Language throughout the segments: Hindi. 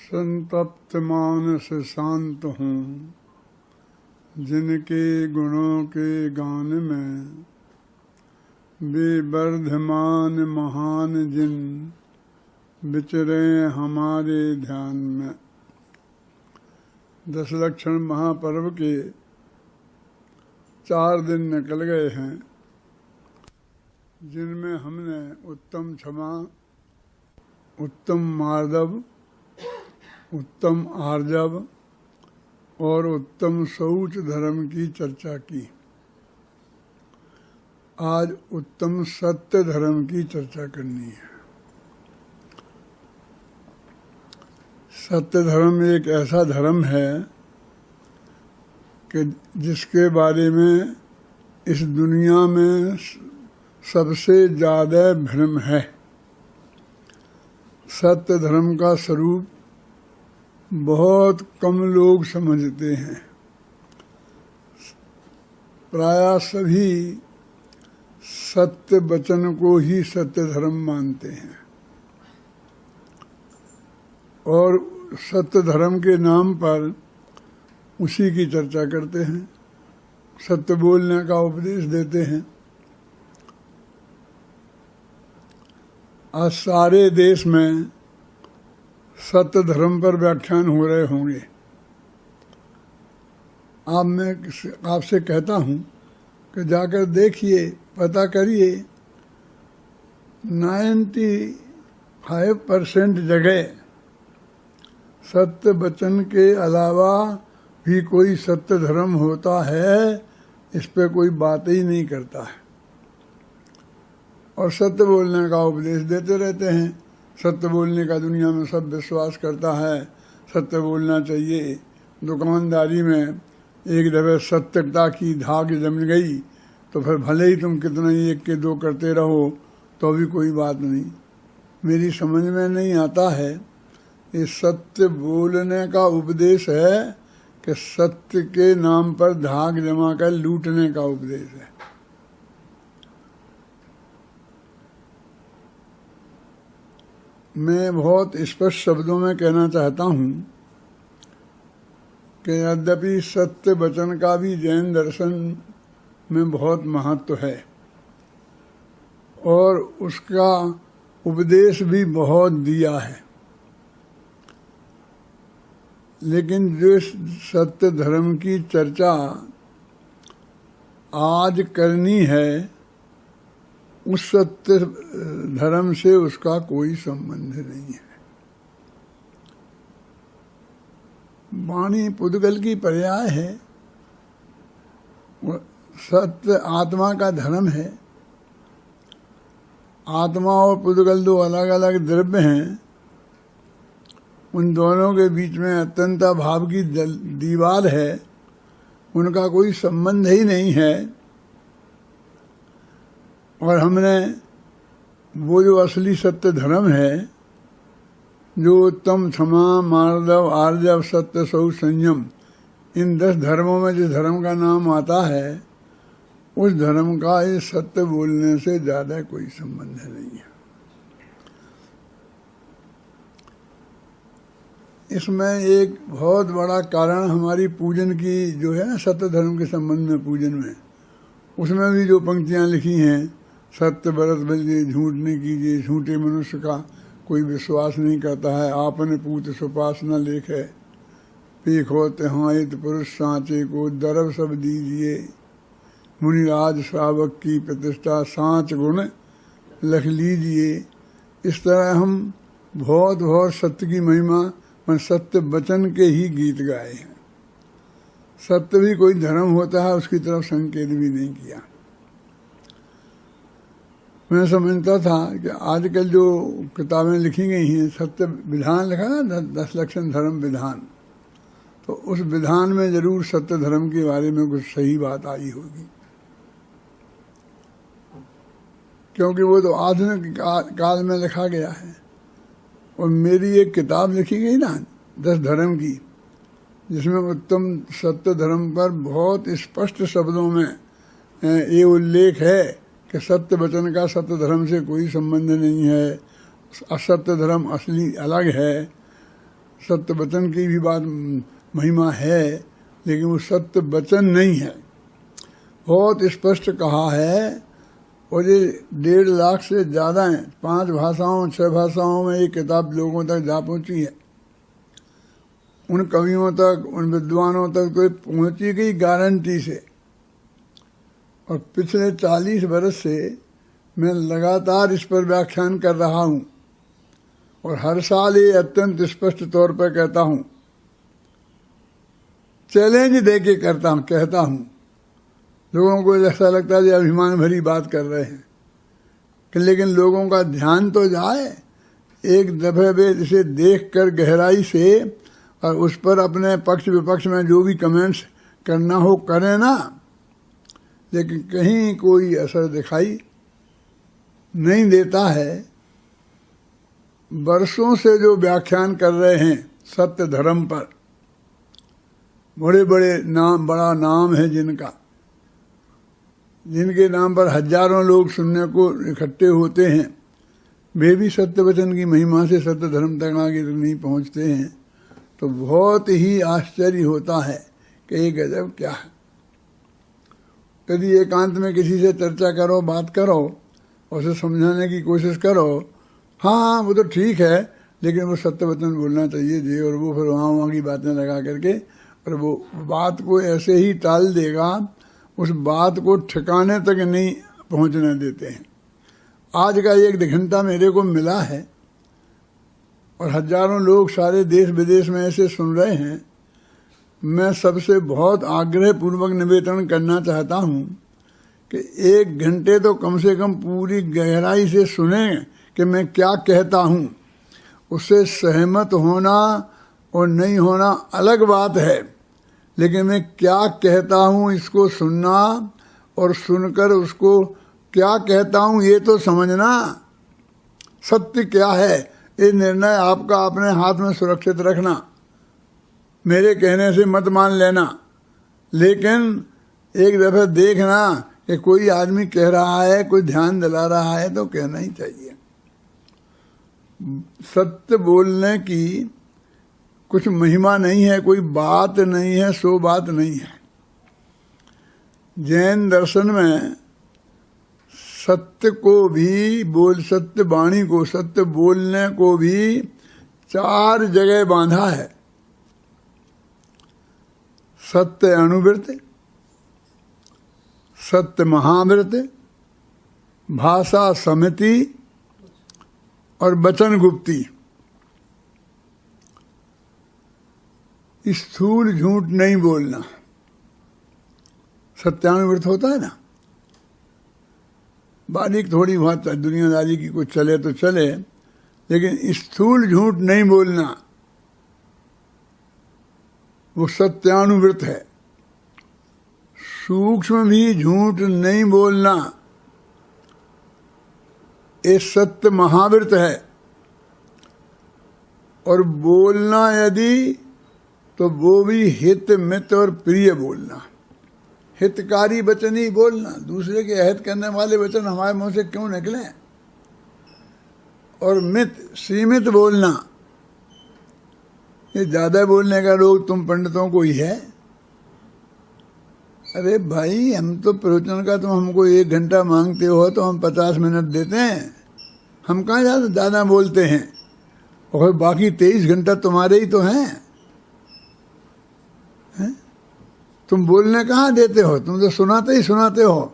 संतप्त मानस शांत हूँ, जिनके गुणों के गान में वे वर्धमान महान जिन विचरे हमारे ध्यान में। दशलक्षण महापर्व के 4 दिन निकल गए हैं, जिनमें हमने उत्तम क्षमा, उत्तम मार्दव, उत्तम आर्जव और उत्तम शौच धर्म की चर्चा की। आज उत्तम सत्य धर्म की चर्चा करनी है। सत्य धर्म एक ऐसा धर्म है कि जिसके बारे में इस दुनिया में सबसे ज़्यादा भ्रम है। सत्य धर्म का स्वरूप बहुत कम लोग समझते हैं। प्रायः सभी सत्य वचन को ही सत्य धर्म मानते हैं और सत्य धर्म के नाम पर उसी की चर्चा करते हैं, सत्य बोलने का उपदेश देते हैं। आज सारे देश में सत्य धर्म पर व्याख्यान हो रहे होंगे। अब मैं आपसे कहता हूँ कि जाकर देखिए, पता करिए, 95% जगह सत्य वचन के अलावा भी कोई सत्य धर्म होता है, इस पे कोई बात ही नहीं करता है और सत्य बोलने का उपदेश देते रहते हैं। सत्य बोलने का दुनिया में सब विश्वास करता है, सत्य बोलना चाहिए। दुकानदारी में एक दफे सत्यता की धाक जम गई तो फिर भले ही तुम कितना ही 1 के 2 करते रहो तो भी कोई बात नहीं। मेरी समझ में नहीं आता है, ये सत्य बोलने का उपदेश है कि सत्य के नाम पर धाक जमा कर लूटने का उपदेश है। मैं बहुत स्पष्ट शब्दों में कहना चाहता हूँ कि यद्यपि सत्य वचन का भी जैन दर्शन में बहुत महत्व है और उसका उपदेश भी बहुत दिया है, लेकिन जो सत्य धर्म की चर्चा आज करनी है, उस सत्य धर्म से उसका कोई संबंध नहीं है। वाणी पुद्गल की पर्याय है, सत्य आत्मा का धर्म है। आत्मा और पुद्गल 2 अलग अलग द्रव्य हैं, उन दोनों के बीच में अत्यंता भाव की दीवार है, उनका कोई संबंध ही नहीं है। और हमने वो जो असली सत्य धर्म है, जो उत्तम क्षमा, मार्दव, आर्जव, सत्य, शौच, संयम, इन 10 धर्मों में जिस धर्म का नाम आता है, उस धर्म का इस सत्य बोलने से ज्यादा कोई संबंध नहीं है। इसमें एक बहुत बड़ा कारण हमारी पूजन की जो है ना, सत्य धर्म के संबंध में पूजन में, उसमें भी जो पंक्तियां लिखी हैं, सत्य बरत बलिए, झूठ नहीं कीजिए, झूठे मनुष्य का कोई विश्वास नहीं करता है, आपने पूत सुपास न लेखे, पेखो तिहाइत पुरुष सांचे को दरब सब दीजिए, मुनिराज श्रावक की प्रतिष्ठा सांच गुण लख लीजिए। इस तरह हम बहुत बहुत सत्य की महिमा और सत्य वचन के ही गीत गाए हैं। सत्य भी कोई धर्म होता है, उसकी तरफ संकेत भी नहीं किया। मैं समझता था कि आजकल जो किताबें लिखी गई हैं, सत्य विधान लिखा ना, 10 लक्षण धर्म विधान, तो उस विधान में जरूर सत्य धर्म के बारे में कुछ सही बात आई होगी, क्योंकि वो तो आधुनिक काल में लिखा गया है। और मेरी एक किताब लिखी गई ना 10 धर्म की, जिसमें उत्तम सत्य धर्म पर बहुत स्पष्ट शब्दों में ये उल्लेख है कि सत्य वचन का सत्य धर्म से कोई संबंध नहीं है, असत्य धर्म असली अलग है। सत्य वचन की भी बात महिमा है, लेकिन वो सत्य वचन नहीं है। बहुत स्पष्ट कहा है, और ये 1.5 लाख से ज़्यादा है, 5 भाषाओं 6 भाषाओं में ये किताब लोगों तक जा पहुंची है। उन कवियों तक, उन विद्वानों तक तो पहुंची गई गारंटी से। और पिछले 40 वर्ष से मैं लगातार इस पर व्याख्यान कर रहा हूँ, और हर साल ये अत्यंत स्पष्ट तौर पर कहता हूँ, चैलेंज दे के कहता हूँ। लोगों को ऐसा लगता है अभिमान भरी बात कर रहे हैं, लेकिन लोगों का ध्यान तो जाए। एक दफे वे इसे देख कर गहराई से, और उस पर अपने पक्ष विपक्ष में जो भी कमेंट्स करना हो करें ना, लेकिन कहीं कोई असर दिखाई नहीं देता है। वर्षों से जो व्याख्यान कर रहे हैं सत्य धर्म पर, बड़े बड़े नाम, बड़ा नाम है जिनके नाम पर हजारों लोग सुनने को इकट्ठे होते हैं, वे भी सत्य वचन की महिमा से सत्य धर्म तक आगे नहीं पहुंचते हैं। तो बहुत ही आश्चर्य होता है कि ये गजब क्या है। कभी एकांत में किसी से चर्चा करो, बात करो, उसे समझाने की कोशिश करो, हाँ वो तो ठीक है, लेकिन वो सत्य वचन बोलना चाहिए जी, और वो फिर वहाँ की बातें लगा करके, और वो बात को ऐसे ही टाल देगा, उस बात को ठिकाने तक नहीं पहुँचने देते हैं। आज का 1 घंटा मेरे को मिला है, और हजारों लोग सारे देश विदेश में ऐसे सुन रहे हैं। मैं सबसे बहुत आग्रह पूर्वक निवेदन करना चाहता हूँ कि 1 घंटे तो कम से कम पूरी गहराई से सुने कि मैं क्या कहता हूँ। उससे सहमत होना और नहीं होना अलग बात है, लेकिन मैं क्या कहता हूँ इसको सुनना, और सुनकर उसको क्या कहता हूँ ये तो समझना। सत्य क्या है ये निर्णय आपका अपने हाथ में सुरक्षित रखना, मेरे कहने से मत मान लेना, लेकिन एक दफे देखना कि कोई आदमी कह रहा है, कोई ध्यान दिला रहा है तो कहना ही चाहिए। सत्य बोलने की कुछ महिमा नहीं है, कोई बात नहीं है, सो बात नहीं है। जैन दर्शन में सत्य को भी सत्य वाणी को, सत्य बोलने को भी 4 जगह बांधा है। सत्य अनुवृत्त, सत्य महावृत्त, भाषा समिति और वचन गुप्ती। स्थूल झूठ नहीं बोलना, सत्यानुवृत्त होता है ना। बारीक थोड़ी बहुत दुनियादारी की कुछ चले तो चले, लेकिन स्थूल झूठ नहीं बोलना वो सत्यानुवृत्त है। सूक्ष्म भी झूठ नहीं बोलना ये सत्य महावृत्त है। और बोलना यदि तो वो भी हित मित और प्रिय बोलना, हितकारी वचन ही बोलना। दूसरे के अहित करने वाले वचन हमारे मुंह से क्यों निकले। और मित सीमित बोलना, ये ज्यादा बोलने का रोग तुम पंडितों को ही है। अरे भाई, हम तो प्रवचन का तुम हमको 1 घंटा मांगते हो तो हम 50 मिनट देते हैं। हम कहाँ ज्यादा बोलते हैं, और बाकी 23 घंटा तुम्हारे ही तो हैं। तुम बोलने कहाँ देते हो, तुम तो सुनाते हो।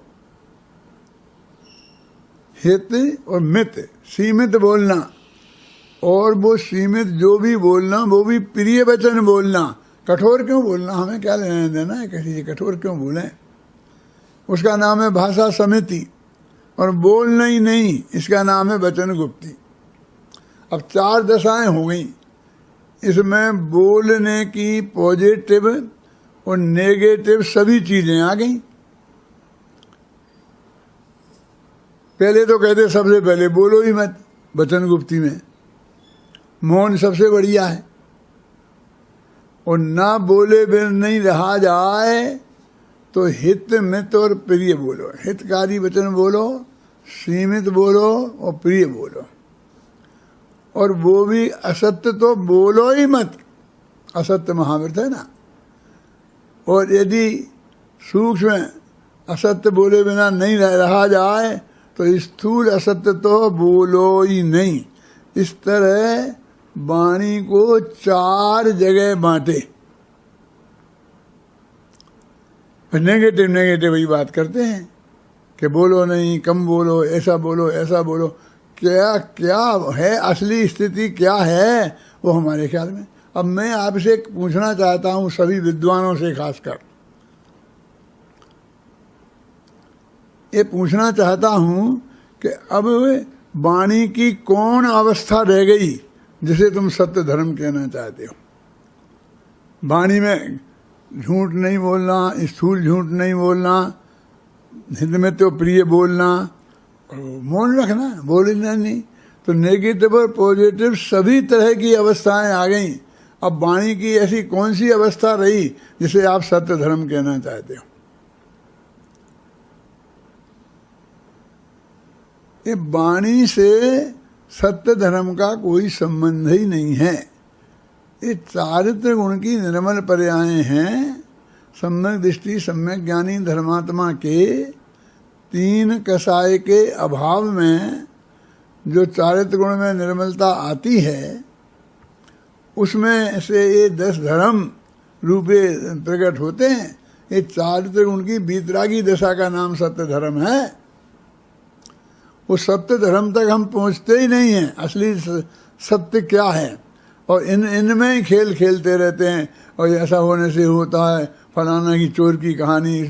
हित और मित, सीमित बोलना, और वो सीमित जो भी बोलना वो भी प्रिय वचन बोलना। कठोर क्यों बोलना, हमें क्या लेना देना है किसी से, कठोर क्यों बोलें। उसका नाम है भाषा समिति, और बोलना ही नहीं, इसका नाम है वचन गुप्ती। अब 4 दशाएं हो गई इसमें, बोलने की पॉजिटिव और नेगेटिव सभी चीजें आ गई। पहले तो कहते सबसे पहले बोलो ही मत, वचन गुप्ती में मौन सबसे बढ़िया है। और ना बोले बिन नहीं रहा जाए तो हित मित और प्रिय बोलो। हितकारी वचन बोलो, सीमित बोलो और प्रिय बोलो। और वो भी असत्य तो बोलो ही मत, असत्य महाव्रत है ना। और यदि सूक्ष्म असत्य बोले बिना नहीं रहा जाए तो स्थूल असत्य तो बोलो ही नहीं। इस तरह वाणी को 4 जगह बांटे। नेगेटिव नेगेटिव वही बात करते हैं कि बोलो नहीं, कम बोलो, ऐसा बोलो, ऐसा बोलो। क्या क्या है असली स्थिति, क्या है वो हमारे ख्याल में। अब मैं आपसे पूछना चाहता हूं, सभी विद्वानों से खासकर ये पूछना चाहता हूं कि अब वाणी की कौन अवस्था रह गई जिसे तुम सत्य धर्म कहना चाहते हो। वाणी में झूठ नहीं बोलना, स्थूल झूठ नहीं बोलना, हिंद में तो प्रिय बोलना, मौन रखना, बोलना नहीं। तो नेगेटिव और पॉजिटिव सभी तरह की अवस्थाएं आ गई। अब वाणी की ऐसी कौन सी अवस्था रही जिसे आप सत्य धर्म कहना चाहते हो। ये वाणी से सत्य धर्म का कोई संबंध ही नहीं है। ये चारित्र गुण की निर्मल पर्याय हैं। सम्यक दृष्टि, सम्यक ज्ञानी धर्मात्मा के 3 कसाय के अभाव में जो चारित्र गुण में निर्मलता आती है, उसमें से ये 10 धर्म रूपे प्रकट होते हैं। ये चारित्र गुण की बीतरागी दशा का नाम सत्य धर्म है। वो सत्य धर्म तक हम पहुंचते ही नहीं हैं। असली सत्य क्या है, और इनमें ही खेल खेलते रहते हैं। और ऐसा होने से होता है, फलाना की चोर की कहानी,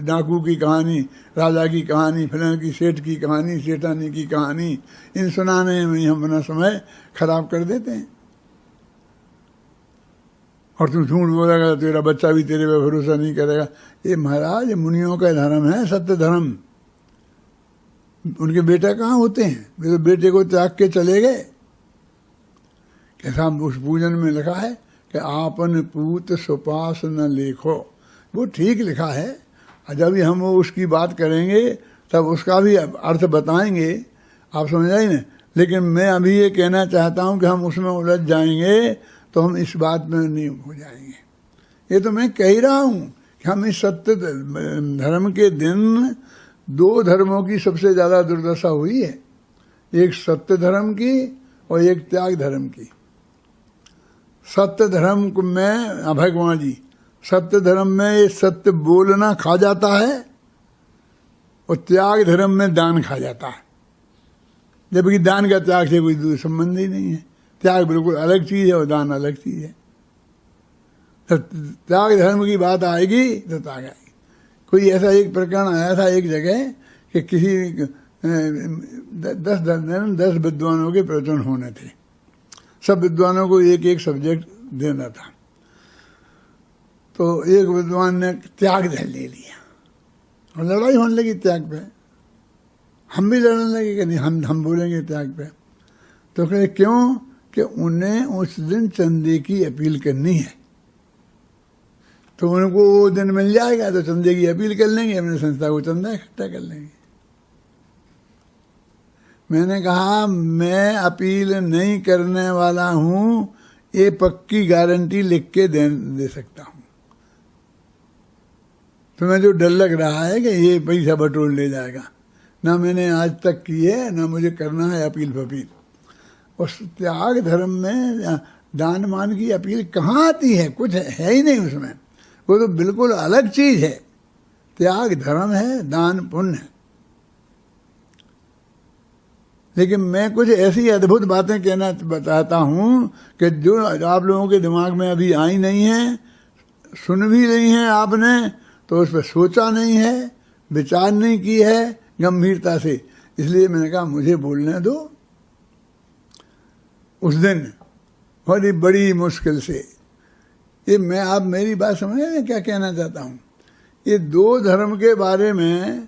डाकू की कहानी, राजा की कहानी, फलाना की सेठ की कहानी, सेठानी की कहानी, इन सुनाने में ही हम अपना समय खराब कर देते हैं। और तुम झूठ बोलेगा तो तेरा बच्चा भी तेरे पे भरोसा नहीं करेगा। ये महाराज मुनियों का धर्म है सत्य धर्म। उनके बेटा कहाँ होते हैं, वे तो बेटे को त्याग के चले गए। कैसा उस पूजन में लिखा है कि आपन पूत सुपास न लेखो, वो ठीक लिखा है। जब हम वो उसकी बात करेंगे तब उसका भी अर्थ बताएंगे, आप समझ आए ना। लेकिन मैं अभी ये कहना चाहता हूँ कि हम उसमें उलझ जाएंगे तो हम इस बात में नहीं हो जाएंगे। ये तो मैं कह ही रहा हूँ कि हम इस सत्य धर्म के दिन 2 धर्मों की सबसे ज्यादा दुर्दशा हुई है। एक सत्य धर्म की और एक त्याग धर्म की। सत्य धर्म में अभय कुमार जी, सत्य धर्म में ये सत्य बोलना खा जाता है और त्याग धर्म में दान खा जाता है। जबकि दान का त्याग से कोई संबंध ही नहीं है। त्याग बिल्कुल अलग चीज है और दान अलग चीज है। तो त्याग धर्म की बात आएगी तो त्याग आएगी। कोई ऐसा एक प्रकरण आया था एक जगह कि किसी 10 विद्वानों के प्रवचन होने थे। सब विद्वानों को एक एक सब्जेक्ट देना था। तो एक विद्वान ने त्याग धर्म ले लिया और लड़ाई होने लगी त्याग पे। हम भी लड़ने लगे कि नहीं, हम बोलेंगे त्याग पे। तो कहे क्यों, कि उन्हें उस दिन चंदे की अपील करनी है। तो उनको वो दिन मिल जाएगा तो चंदे की अपील कर लेंगे, अपनी संस्था को चंदा इकट्ठा कर लेंगे। मैंने कहा मैं अपील नहीं करने वाला हूं, ये पक्की गारंटी लिख के दे सकता हूं। तुम्हें जो डर लग रहा है कि ये पैसा बटोर ले जाएगा, ना मैंने आज तक की है ना मुझे करना है अपील फपील। और त्याग धर्म में दान मान की अपील कहाँ आती है, कुछ है ही नहीं उसमें। वो तो बिल्कुल अलग चीज है। त्याग धर्म है, दान पुण्य है। लेकिन मैं कुछ ऐसी अद्भुत बातें कहना बताता हूं कि जो आप लोगों के दिमाग में अभी आई नहीं है, सुन भी नहीं है आपने, तो उस पर सोचा नहीं है, विचार नहीं की है गंभीरता से। इसलिए मैंने कहा मुझे बोलने दो। उस दिन बड़ी बड़ी मुश्किल से ये मैं, आप मेरी बात समझ रहे हैं क्या कहना चाहता हूं। ये 2 धर्म के बारे में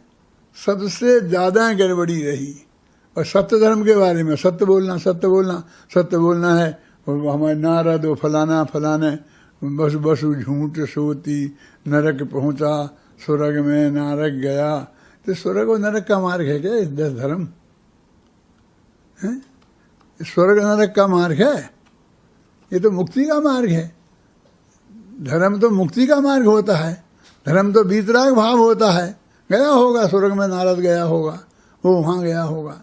सबसे ज्यादा गड़बड़ी रही। और सत्य धर्म के बारे में सत्य बोलना, सत्य बोलना, सत्य बोलना है। और हमारे नारद फलाना फलाने बस बसु झूठ सोती नरक पहुंचा स्वर्ग में नारक गया। तो स्वर्ग और नरक का मार्ग है क्या 10 धर्म है? स्वर्ग नरक का मार्ग है, ये तो मुक्ति का मार्ग है। धर्म तो मुक्ति का मार्ग होता है, धर्म तो वीतराग भाव होता है। गया होगा स्वर्ग में, नारद गया होगा, वो वहाँ गया होगा।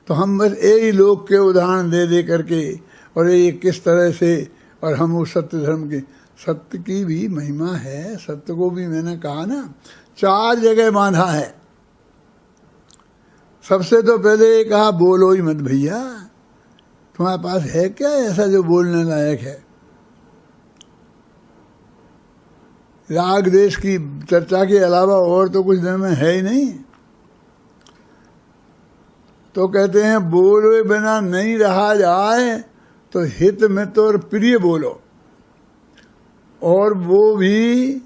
तो हम बस यही लोग के उदाहरण दे दे करके, और ये किस तरह से, और हम उस सत्य धर्म की, सत्य की भी महिमा है। सत्य को भी मैंने कहा ना 4 जगह बांधा है। सबसे तो पहले कहा बोलो ही मत भैया, तुम्हारे पास है क्या ऐसा जो बोलने लायक है? राग देश की चर्चा के अलावा और तो कुछ दिन में है ही नहीं। तो कहते हैं बोले बिना नहीं रहा जाए, तो हित मित और प्रिय बोलो, और वो भी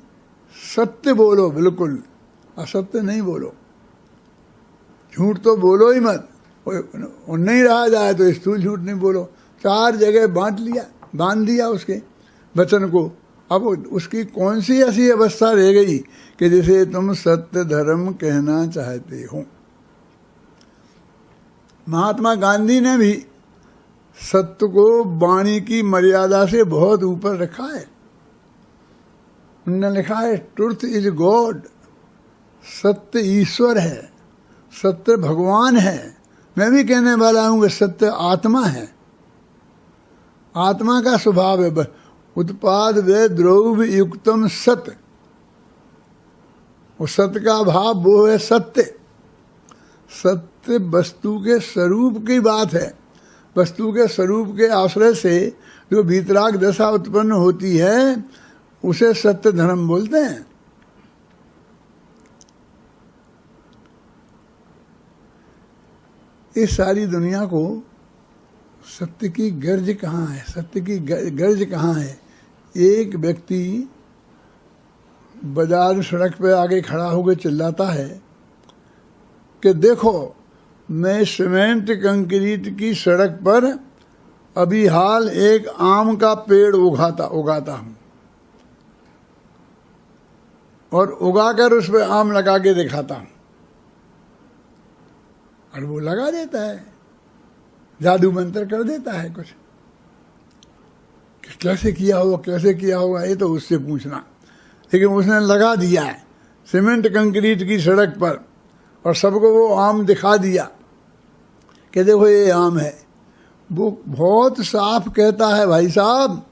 सत्य बोलो, बिल्कुल असत्य नहीं बोलो। झूठ तो बोलो ही मत, और नहीं रहा जाए तो स्थूल झूठ नहीं बोलो। 4 जगह बांध दिया उसके वचन को। अब उसकी कौन सी ऐसी अवस्था रह गई कि जिसे तुम सत्य धर्म कहना चाहते हो? महात्मा गांधी ने भी सत्य को वाणी की मर्यादा से बहुत ऊपर रखा है। उन्होंने लिखा है ट्रुथ इज गॉड, सत्य ईश्वर है, सत्य भगवान है। मैं भी कहने वाला हूं कि सत्य आत्मा है, आत्मा का स्वभाव है। उत्पाद वे द्रव्य युक्तम सत्य, वो सत्य का भाव वो है सत्य। सत्य वस्तु के स्वरूप की बात है। वस्तु के स्वरूप के आश्रय से जो वीतराग दशा उत्पन्न होती है उसे सत्य धर्म बोलते हैं। इस सारी दुनिया को सत्य की गर्ज कहाँ है? सत्य की गर्ज कहाँ है? एक व्यक्ति बाजार सड़क पे आगे खड़ा होकर चिल्लाता है कि देखो मैं सीमेंट कंक्रीट की सड़क पर अभी हाल एक आम का पेड़ उगाता हूं, और उगाकर उस पर आम लगा के दिखाता हूं। और वो लगा देता है, जादू मंत्र कर देता है कुछ। कैसे किया होगा ये तो उससे पूछना, लेकिन उसने लगा दिया है सीमेंट कंक्रीट की सड़क पर, और सबको वो आम दिखा दिया कि देखो ये आम है। वो बहुत साफ कहता है भाई साहब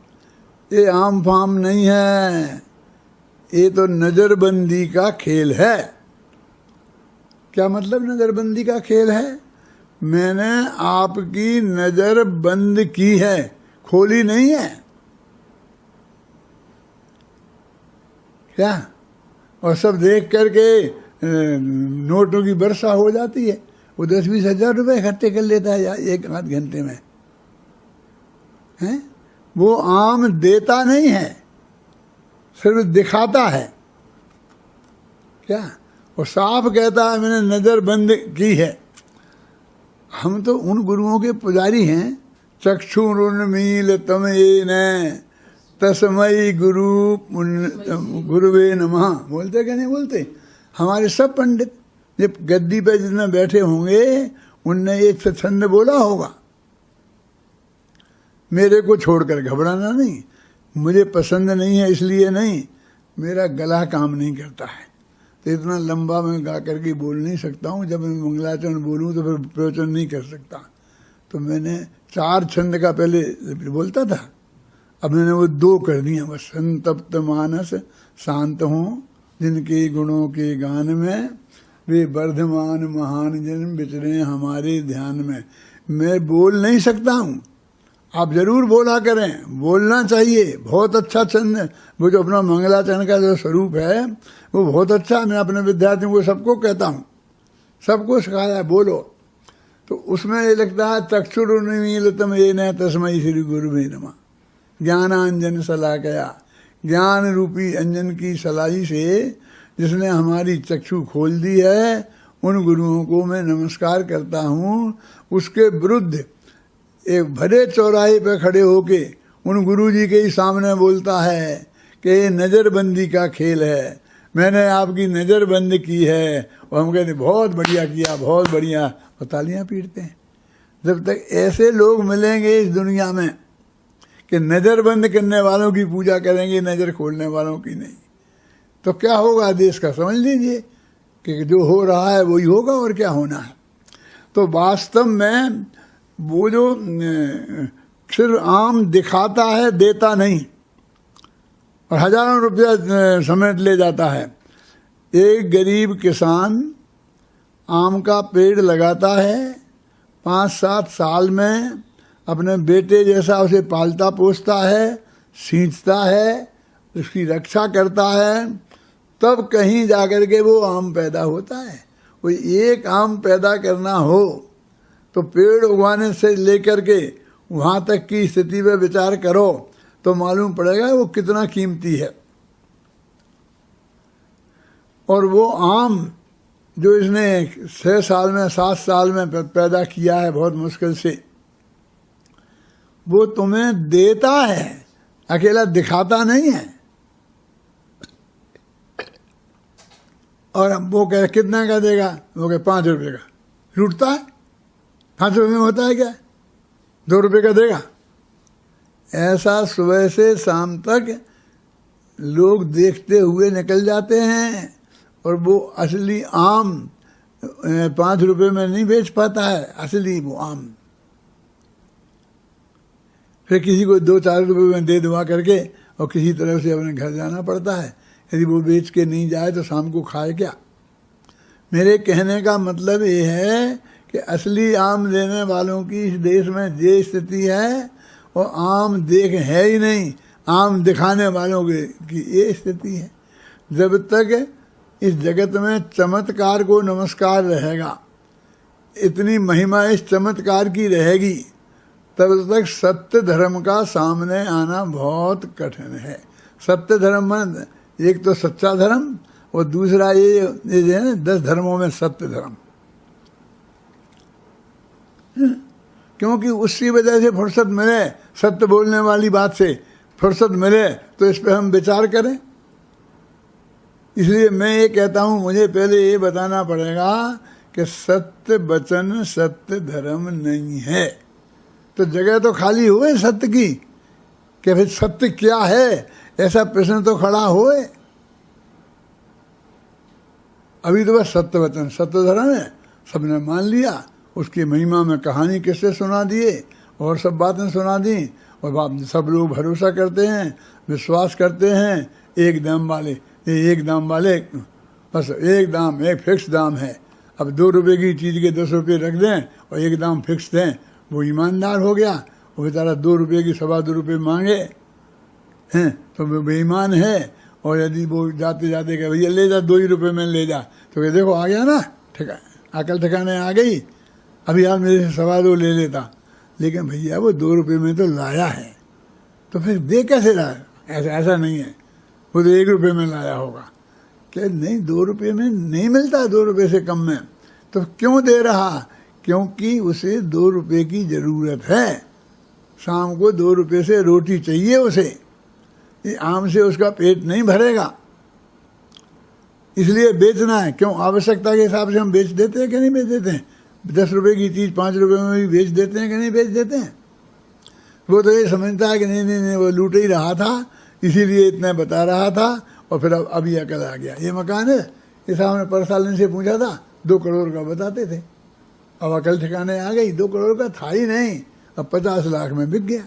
ये आम फाम नहीं है, ये तो नजरबंदी का खेल है। क्या मतलब नजरबंदी का खेल है? मैंने आपकी नजर बंद की है, खोली नहीं है क्या? और सब देख करके नोटों की वर्षा हो जाती है। वो 10-20 हजार रुपए इकट्ठे कर लेता है 1-8 घंटे में। हैं? वो आम देता नहीं है, सिर्फ दिखाता है। क्या? वो साफ कहता है मैंने नजर बंद की है। हम तो उन गुरुओं के पुजारी हैं। चक्षुरुन्मील तम येन तस्मै गुरुवे नमः बोलते क्या नहीं बोलते? हमारे सब पंडित जब गद्दी पे जितने बैठे होंगे उनने ये छंद बोला होगा, मेरे को छोड़कर घबराना नहीं, मुझे पसंद नहीं है इसलिए नहीं, मेरा गला काम नहीं करता है। तो इतना लंबा मैं गा करके बोल नहीं सकता हूँ। जब मैं मंगलाचरण बोलूँ तो फिर प्रवचन नहीं कर सकता। तो मैंने 4 छंद का पहले बोलता था, अब मैंने वो 2 कर दिया बस। संतप्त मानस शांत हों जिनके गुणों के गान में, वे वर्धमान महान जन विचरे हमारे ध्यान में। मैं बोल नहीं सकता हूँ, आप जरूर बोला करें, बोलना चाहिए। बहुत अच्छा छंद है वो, जो अपना मंगलाचरण का जो स्वरूप है वो बहुत अच्छा है। मैं अपने विद्यार्थियों को सबको कहता हूँ, सबको सिखाया है बोलो। तो उसमें ये लगता है चक्षुरुन्मीलितम येन तस्मै श्री गुरुवे नमः। ज्ञानांजन शलाकया, ज्ञान रूपी अंजन की सलाई से जिसने हमारी चक्षु खोल दी है, उन गुरुओं को मैं नमस्कार करता हूँ। उसके विरुद्ध एक भरे चौराहे पे खड़े होके उन गुरु जी के ही सामने बोलता है कि ये नज़रबंदी का खेल है, मैंने आपकी नज़र बंद की है। और हम कहते बहुत बढ़िया किया, बहुत बढ़िया, और तालियां पीटते हैं। जब तक ऐसे लोग मिलेंगे इस दुनिया में कि नज़र बंद करने वालों की पूजा करेंगे, नज़र खोलने वालों की नहीं, तो क्या होगा देश का समझ लीजिए कि जो हो रहा है वही होगा और क्या होना है। तो वास्तव में वो जो सिर्फ आम दिखाता है, देता नहीं, और हजारों रुपया समेट ले जाता है। एक गरीब किसान आम का पेड़ लगाता है, 5-7 साल में अपने बेटे जैसा उसे पालता पोसता है, सींचता है, उसकी रक्षा करता है, तब कहीं जाकर के वो आम पैदा होता है। कोई एक आम पैदा करना हो तो पेड़ उगाने से लेकर के वहाँ तक की स्थिति पे विचार करो तो मालूम पड़ेगा वो कितना कीमती है। और वो आम जो इसने 6 साल में 7 साल में पैदा किया है बहुत मुश्किल से, वो तुम्हें देता है, अकेला दिखाता नहीं है। और वो कह कितना का देगा, वो कहे 5 रुपये का, लूटता है। 5 रुपये में होता है क्या, 2 रुपये का देगा। ऐसा सुबह से शाम तक लोग देखते हुए निकल जाते हैं, और वो असली आम 5 रुपये में नहीं बेच पाता है, असली वो आम फिर किसी को 2-4 रुपये में दे दुआ करके और किसी तरह से अपने घर जाना पड़ता है। यदि वो बेच के नहीं जाए तो शाम को खाए क्या। मेरे कहने का मतलब ये है कि असली आम देने वालों की इस देश में ये स्थिति है, और आम देख है ही नहीं, आम दिखाने वालों की ये स्थिति है। जब तक इस जगत में चमत्कार को नमस्कार रहेगा, इतनी महिमा इस चमत्कार की रहेगी, तब तक सत्य धर्म का सामने आना बहुत कठिन है। सत्य धर्म में एक तो सच्चा धर्म, और दूसरा ये है ना 10 धर्मों में सत्य धर्म। क्योंकि उसकी वजह से फुर्सत मिले, सत्य बोलने वाली बात से फुर्सत मिले तो इस पे हम विचार करें। इसलिए मैं ये कहता हूँ, मुझे पहले ये बताना पड़ेगा कि सत्य वचन सत्य धर्म नहीं है, तो जगह तो खाली हुए सत्य की कि फिर सत्य क्या है, ऐसा प्रश्न तो खड़ा होए। अभी तो बस सत्य वचन सत्य धर्म है, सबने मान लिया, उसकी महिमा में कहानी किससे सुना दिए और सब बातें सुना दी, और सब लोग भरोसा करते हैं, विश्वास करते हैं। एक दाम वाले, ये एक दाम वाले, बस एक दाम, एक फिक्स दाम है। अब 2 रुपये की चीज़ के 10 रुपये रख दें और एक दाम फिक्स दें, वो ईमानदार हो गया। वो बेचारा 2 रुपये की 2.25 रुपये मांगे हैं तो वो बेईमान है। और यदि वो जाते जाते कहे भैया ले जा, 2 ही रुपये में ले जा, तो कहे देखो आ गया ना, अकल ठिकाने आ गई, अभी आप मेरे से 2.25 ले लेता। लेकिन भैया वो 2 रुपये में तो लाया है, तो फिर दे कैसे लाया। ऐसा नहीं है, वो तो 1 रुपये में लाया होगा। क्या नहीं, 2 रुपये में नहीं मिलता, 2 रुपये से कम में, तो क्यों दे रहा, क्योंकि उसे 2 रुपये की ज़रूरत है। शाम को 2 रुपये से रोटी चाहिए उसे, ये आम से उसका पेट नहीं भरेगा, इसलिए बेचना है। क्यों, आवश्यकता के हिसाब से हम बेच देते हैं कि नहीं बेच देते हैं। 10 रुपये की चीज़ 5 रुपये में भी बेच देते हैं कि नहीं बेच देते हैं। वो तो ये समझता है कि नहीं नहीं नहीं वो लूट ही रहा था, इसीलिए इतना बता रहा था, और फिर अब अभी अकल आ गया। ये मकान है, इस हमने परसालन से पूछा था, 2 करोड़ का बताते थे, अब अकल ठिकाने आ गई। 2 करोड़ का था ही नहीं, अब 50 लाख में बिक गया।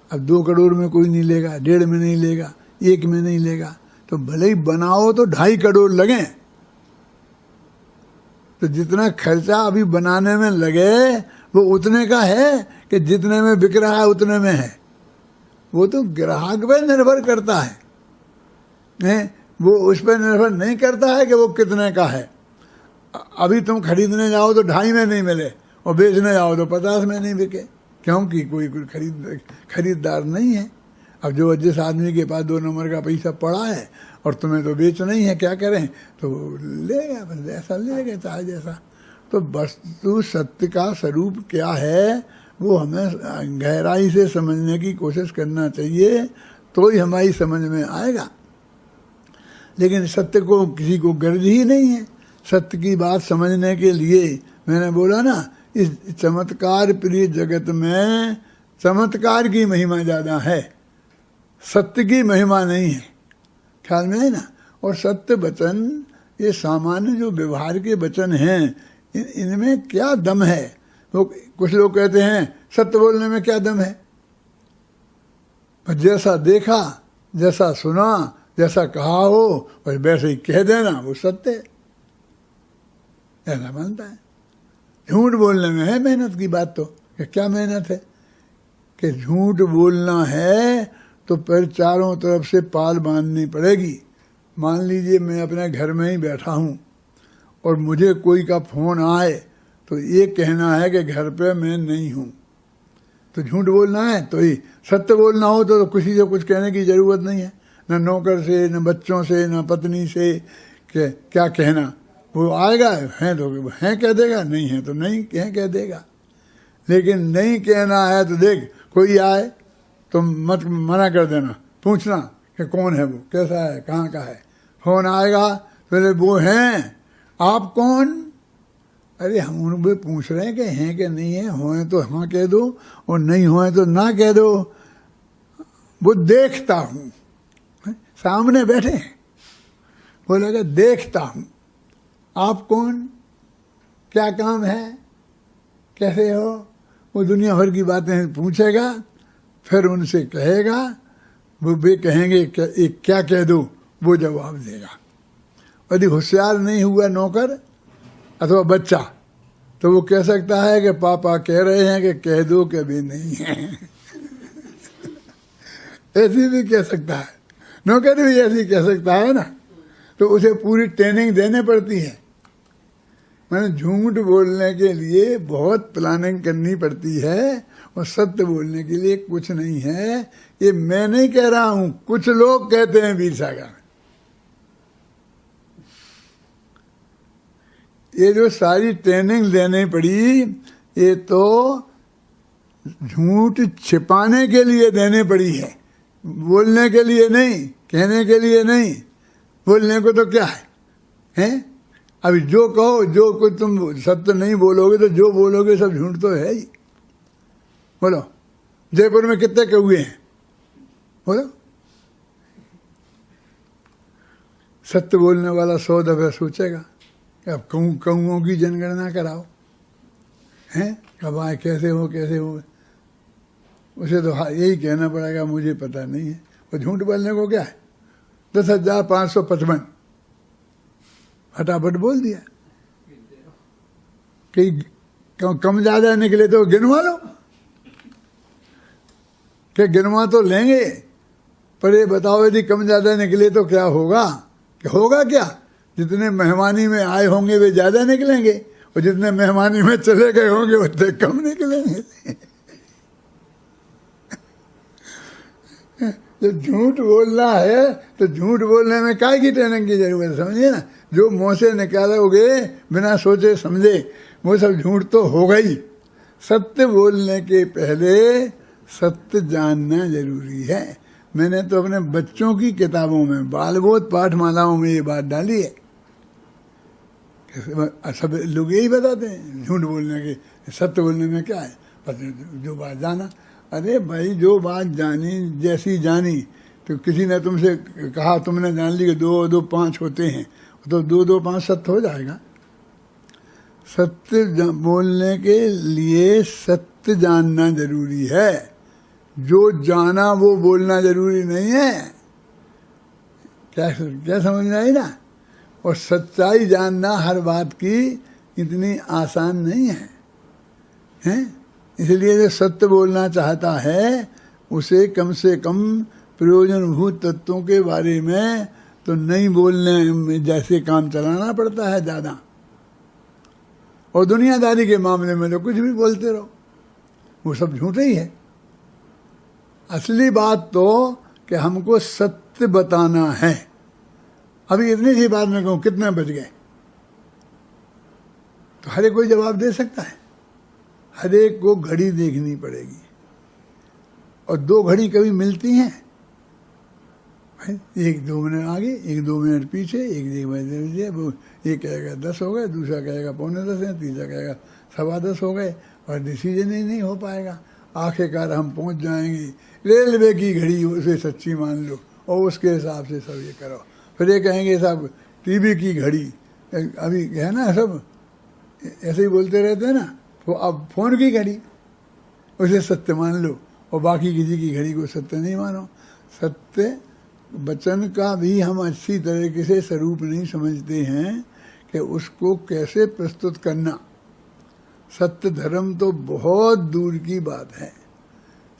अब 2 करोड़ में कोई नहीं लेगा, 1.5 में नहीं लेगा, 1 में नहीं लेगा, तो भले ही बनाओ तो 2.5 करोड़ लगे। तो जितना खर्चा अभी बनाने में लगे वो उतने का है कि जितने में बिक रहा है उतने में है। वो तो ग्राहक पर निर्भर करता है, नहीं वो उस पर निर्भर नहीं करता है कि वो कितने का है। अभी तुम खरीदने जाओ तो 2.5 में नहीं मिले, और बेचने जाओ तो 50 में नहीं बिके, क्योंकि कोई खरीददार नहीं है। अब जो जिस आदमी के पास 2 नंबर का पैसा पड़ा है और तुम्हें तो बेचना ही है, क्या करें, तो लेगा, बस ऐसा लेगा चाहे जैसा। तो वस्तु सत्य का स्वरूप क्या है वो हमें गहराई से समझने की कोशिश करना चाहिए, तो ही हमारी समझ में आएगा। लेकिन सत्य को किसी को गर्ज ही नहीं है। सत्य की बात समझने के लिए मैंने बोला ना इस चमत्कार प्रिय जगत में चमत्कार की महिमा ज़्यादा है, सत्य की महिमा नहीं है। ख्याल में है ना। और सत्य वचन, ये सामान्य जो व्यवहार के वचन हैं, इनमें क्या दम है? तो कुछ लोग कहते हैं सत्य बोलने में क्या दम है? पर जैसा देखा, जैसा सुना, जैसा कहा हो और वैसे ही कह देना, वो सत्य है, ऐसा मानता है। झूठ बोलने में है मेहनत की बात। तो क्या मेहनत है कि झूठ बोलना है तो फिर चारों तरफ से पाल बांधनी पड़ेगी। मान लीजिए मैं अपने घर में ही बैठा हूँ और मुझे कोई का फोन आए तो ये कहना है कि घर पे मैं नहीं हूँ, तो झूठ बोलना है। तो ही सत्य बोलना हो तो किसी से कुछ कहने की ज़रूरत नहीं है, न नौकर से, न बच्चों से, न पत्नी से, कि क्या कहना। वो आएगा, हैं तो हैं कह देगा, नहीं है तो नहीं हैं कह देगा। लेकिन नहीं कहना है तो देख, कोई आए तो मत मना कर देना, पूछना कि कौन है वो, कैसा है, कहाँ का है। फोन आएगा पहले वो हैं, आप कौन? अरे हम उनसे पूछ रहे हैं कि हैं कि नहीं है, होए तो हाँ कह दो और नहीं होए तो ना कह दो। वो देखता हूँ, सामने बैठे हैं, बोलेगा देखता हूँ, आप कौन, क्या काम है, कैसे हो। वो दुनिया भर की बातें पूछेगा, फिर उनसे कहेगा, वो वे कहेंगे एक क्या कह दो, वो जवाब देगा। यदि होशियार नहीं हुआ नौकर अथवा बच्चा तो वो कह सकता है कि पापा कह रहे हैं कि कह दो कि भी नहीं है। ऐसी भी कह सकता है, नौकर भी ऐसी कह सकता है ना। तो उसे पूरी ट्रेनिंग देने पड़ती है। मैंने झूठ बोलने के लिए बहुत प्लानिंग करनी पड़ती है और सत्य बोलने के लिए कुछ नहीं है। ये मैं नहीं कह रहा हूं, कुछ लोग कहते हैं वीर सागर। ये जो सारी ट्रेनिंग लेनी पड़ी, ये तो झूठ छिपाने के लिए देनी पड़ी है, बोलने के लिए नहीं, कहने के लिए नहीं। बोलने को तो क्या है, हैं? अभी जो कहो, जो कुछ तुम सत्य नहीं बोलोगे तो जो बोलोगे सब झूठ तो है ही। बोलो, जयपुर में कितने कौए हैं? बोलो। सत्य बोलने वाला 100 दफे सोचेगा कि अब कौओं की जनगणना कराओ, हैं? कब आए, कैसे हो, कैसे हो। उसे तो यही कहना पड़ेगा मुझे पता नहीं है। वो झूठ बोलने को क्या है, 10,555 फटाफट बोल दिया। कि कम ज्यादा निकले तो गिनवा लो, कि गिनवा तो लेंगे, पर ये बताओ यदि कम ज्यादा निकले तो क्या होगा? कि होगा क्या? जितने मेहमानी में आए होंगे वे ज्यादा निकलेंगे और जितने मेहमानी में चले गए होंगे उतने कम निकलेंगे। जब झूठ बोलना है तो झूठ बोलने में काय की ट्रेनिंग की जरूरत है, समझिए ना। जो मुंह से निकालोगे बिना सोचे समझे वो सब झूठ तो होगा ही। सत्य बोलने के पहले सत्य जानना जरूरी है। मैंने तो अपने बच्चों की किताबों में, बालबोध पाठमालाओं में ये बात डाली है। सब लोग यही बताते हैं झूठ बोलने के, सत्य बोलने में क्या है, जो बात जाना। अरे भाई, जो बात जानी, जैसी जानी, तो किसी ने तुमसे कहा, तुमने जान ली कि 2 और 2 5 होते हैं, तो 2 2 5 सत्य हो जाएगा। सत्य बोलने के लिए सत्य जानना जरूरी है। जो जाना वो बोलना जरूरी नहीं है। क्या समझ में आई ना। और सच्चाई जानना हर बात की इतनी आसान नहीं है, हैं? इसलिए जो सत्य बोलना चाहता है उसे कम से कम प्रयोजनभूत तत्वों के बारे में तो नहीं बोलने में जैसे काम चलाना पड़ता है ज़्यादा। और दुनियादारी के मामले में तो कुछ भी बोलते रहो, वो सब झूठे ही है। असली बात तो कि हमको सत्य बताना है। अभी इतनी सी बात में कहूँ कितने बज गए, तो हर एक कोई जवाब दे सकता है। हर एक को घड़ी देखनी पड़ेगी और 2 घड़ी कभी मिलती हैं, 1-2 मिनट आगे, 1-2 मिनट पीछे, एक कहेगा 10 हो गए, दूसरा कहेगा 9:45 है, तीसरा कहेगा 10:15 हो गए और डिसीजन ही नहीं हो पाएगा। आखिरकार हम पहुंच जाएंगे। रेलवे की घड़ी उसे सच्ची मान लो और उसके हिसाब से सब ये करो। फिर ये कहेंगे साहब टीवी की घड़ी, अभी है ना सब ऐसे ही बोलते रहते हैं ना, तो अब फोन की घड़ी उसे सत्य मान लो और बाकी किसी की घड़ी को सत्य नहीं मानो। सत्य वचन का भी हम अच्छी तरीके से स्वरूप नहीं समझते हैं कि उसको कैसे प्रस्तुत करना। सत्य धर्म तो बहुत दूर की बात है।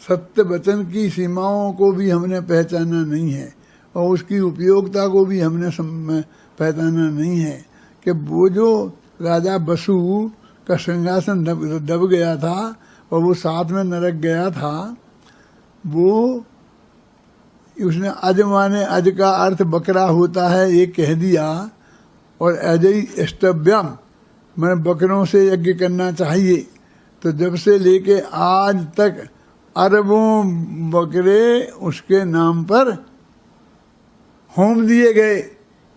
सत्य वचन की सीमाओं को भी हमने पहचाना नहीं है और उसकी उपयोगिता को भी हमने पहचाना नहीं है कि वो जो राजा बसु का सिंहासन दब गया था और वो साथ में नरक गया था, वो उसने अज माने अज का अर्थ बकरा होता है ये कह दिया और अजय स्तव्यम मैं बकरों से यज्ञ करना चाहिए। तो जब से लेके आज तक अरबों बकरे उसके नाम पर होम दिए गए।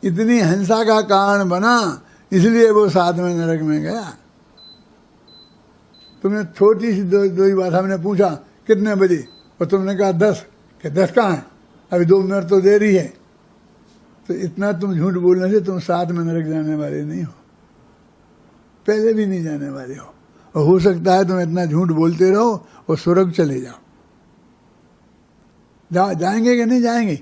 इतनी हिंसा का कारण बना, इसलिए वो साथ में नरक में गया। तुमने छोटी सी दो ही बात हमने पूछा कितने बजे और तुमने कहा 10, कि 10 कहाँ है, अभी 2 मिनट तो देरी है। तो इतना तुम झूठ बोलने से तुम साथ में नरक जाने वाले नहीं हो, पहले भी नहीं जाने वाले हो। और हो सकता है तुम इतना झूठ बोलते रहो और स्वर्ग चले जाओ। जाएंगे कि नहीं जाएंगे?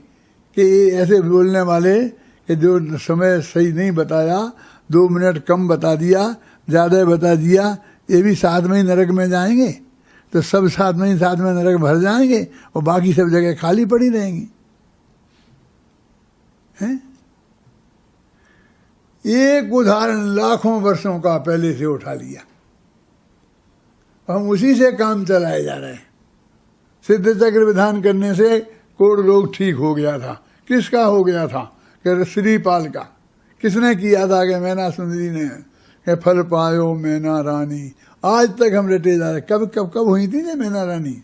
कि ऐसे बोलने वाले कि जो समय सही नहीं बताया, 2 मिनट कम बता दिया, ज़्यादा बता दिया, ये भी साथ में ही नरक में जाएंगे। तो सब साथ में नरक भर जाएंगे और बाकी सब जगह खाली पड़ी रहेंगी। हैं? एक उदाहरण लाखों वर्षों का पहले से उठा लिया, हम उसी से काम चलाए जा रहे हैं। सिद्ध चक्र विधान करने से कोढ़ रोग ठीक हो गया था। किसका हो गया था? कि श्रीपाल का। किसने किया था? कि मैना सुंदरी ने। कि फल पायो मैना रानी। आज तक हम रटे जा रहे। कब हुई थी ना मैना रानी?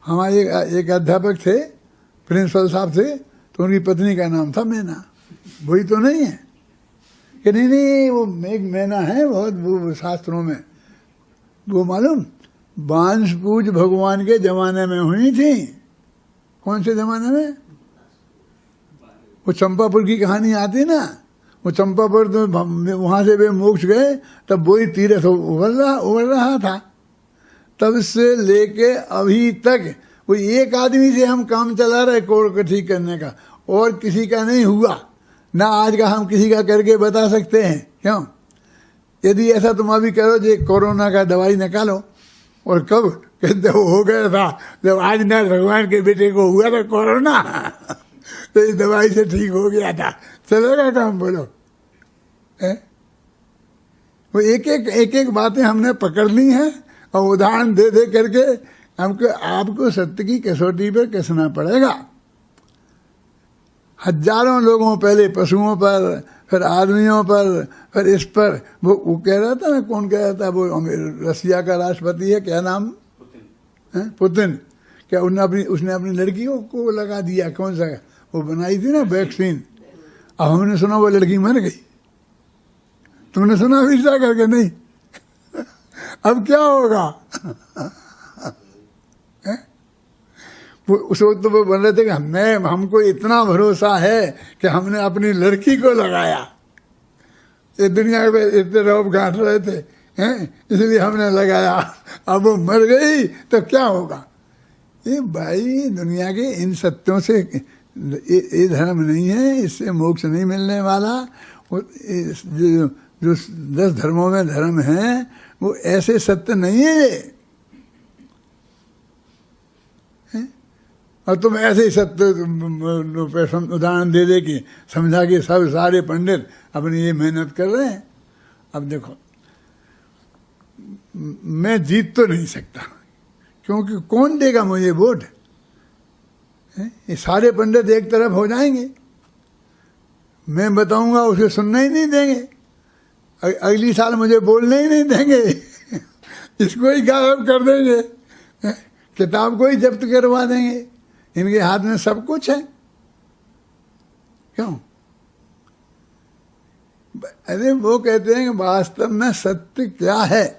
हमारे एक अध्यापक थे, प्रिंसिपल साहब थे, तो उनकी पत्नी का नाम था मैना। वही तो नहीं है? कि नहीं वो एक मैना है बहुत, वो शास्त्रों में वो मालूम बांस पूज भगवान के जमाने में हुई थी। कौन से जमाने में? वो चंपापुर की कहानी आती ना, वो चंपापुर तो वहां से वे मोक्ष गए, तब वही तीर्थ उभर रहा था। तब से लेके अभी तक वो एक आदमी से हम काम चला रहे कोढ़ को ठीक करने का, और किसी का नहीं हुआ ना। आज का हम किसी का करके बता सकते हैं। क्यों? यदि ऐसा तुम अभी करो जो कोरोना का दवाई निकालो, और कब कहते हो गया था जब आज ना भगवान के बेटे को हुआ था कोरोना, तो इस दवाई से ठीक हो गया था, चलेगा काम? बोलो। वो एक बातें हमने पकड़ ली हैं और उदाहरण दे दे करके हमको आपको सत्य की कसौटी पर कसना पड़ेगा। हजारों लोगों, पहले पशुओं पर, फिर आदमियों पर, फिर इस पर। वो कह रहा था ना, कौन कह रहा था? वो रसिया का राष्ट्रपति है, क्या नाम? पुतिन। क्या उसने अपनी लड़की को लगा दिया? कौन सा वो बनाई थी ना वैक्सीन। अब हमने सुना वो लड़की मर गई। तुमने सुना विचार करके? नहीं। अब क्या होगा? उस वक्त तो वो बन रहे थे कि हमको इतना भरोसा है कि हमने अपनी लड़की को लगाया। ये दुनिया में इतने रौब गांठ रहे थे, हैं, इसलिए हमने लगाया। अब वो मर गई तो क्या होगा? ये भाई दुनिया के इन सत्यों से ये धर्म नहीं है, इससे मोक्ष नहीं मिलने वाला। जो 10 धर्मों में धर्म है वो ऐसे सत्य नहीं है ये। और तुम ऐसे ही सत्य उदाहरण दे दे कि समझा कि सब सारे पंडित अपनी ये मेहनत कर रहे हैं। अब देखो, मैं जीत तो नहीं सकता, क्योंकि कौन देगा मुझे वोट? ये सारे पंडित एक तरफ हो जाएंगे, मैं बताऊंगा उसे सुनना ही नहीं देंगे, अगली साल मुझे बोलने ही नहीं देंगे, इसको ही गायब कर देंगे, किताब को ही जब्त करवा देंगे। इनके हाथ में सब कुछ है। क्यों? अरे वो कहते हैं कि वास्तव में सत्य क्या है?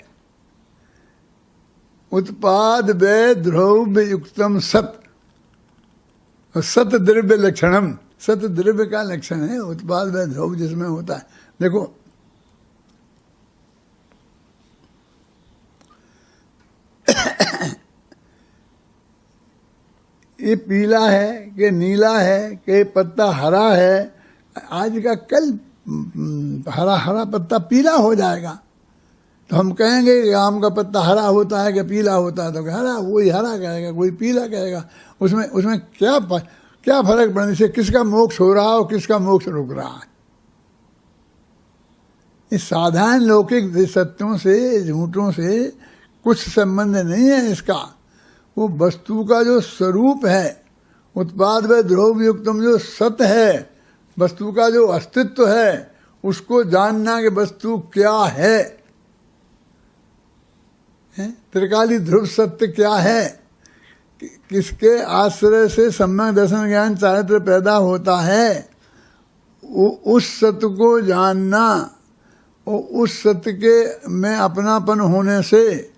उत्पाद व्यय द्रव्य युक्तम सत, और सत द्रव्य लक्षणम, सत द्रव्य का लक्षण है उत्पाद व्यय द्रव्य जिसमें होता है। देखो ये पीला है कि नीला है कि पत्ता हरा है, आज का कल हरा हरा पत्ता पीला हो जाएगा, तो हम कहेंगे कि आम का पत्ता हरा होता है कि पीला होता है, तो हरा वही हरा कहेगा, कोई पीला कहेगा। उसमें क्या फर्क पड़ने से किसका मोक्ष हो रहा है और किसका मोक्ष रुक रहा है? इस साधारण लौकिक सत्यों से झूठों से कुछ संबंध नहीं है इसका। वो वस्तु का जो स्वरूप है, उत्पाद व द्रव्य युक्तम जो सत्य है, वस्तु का जो अस्तित्व है, उसको जानना कि वस्तु क्या है। त्रिकाली ध्रुव सत्य क्या है, किसके आश्रय से सम्यक दर्शन ज्ञान चारित्र पैदा होता है, उस सत्य को जानना और उस सत्य के में अपनापन होने से,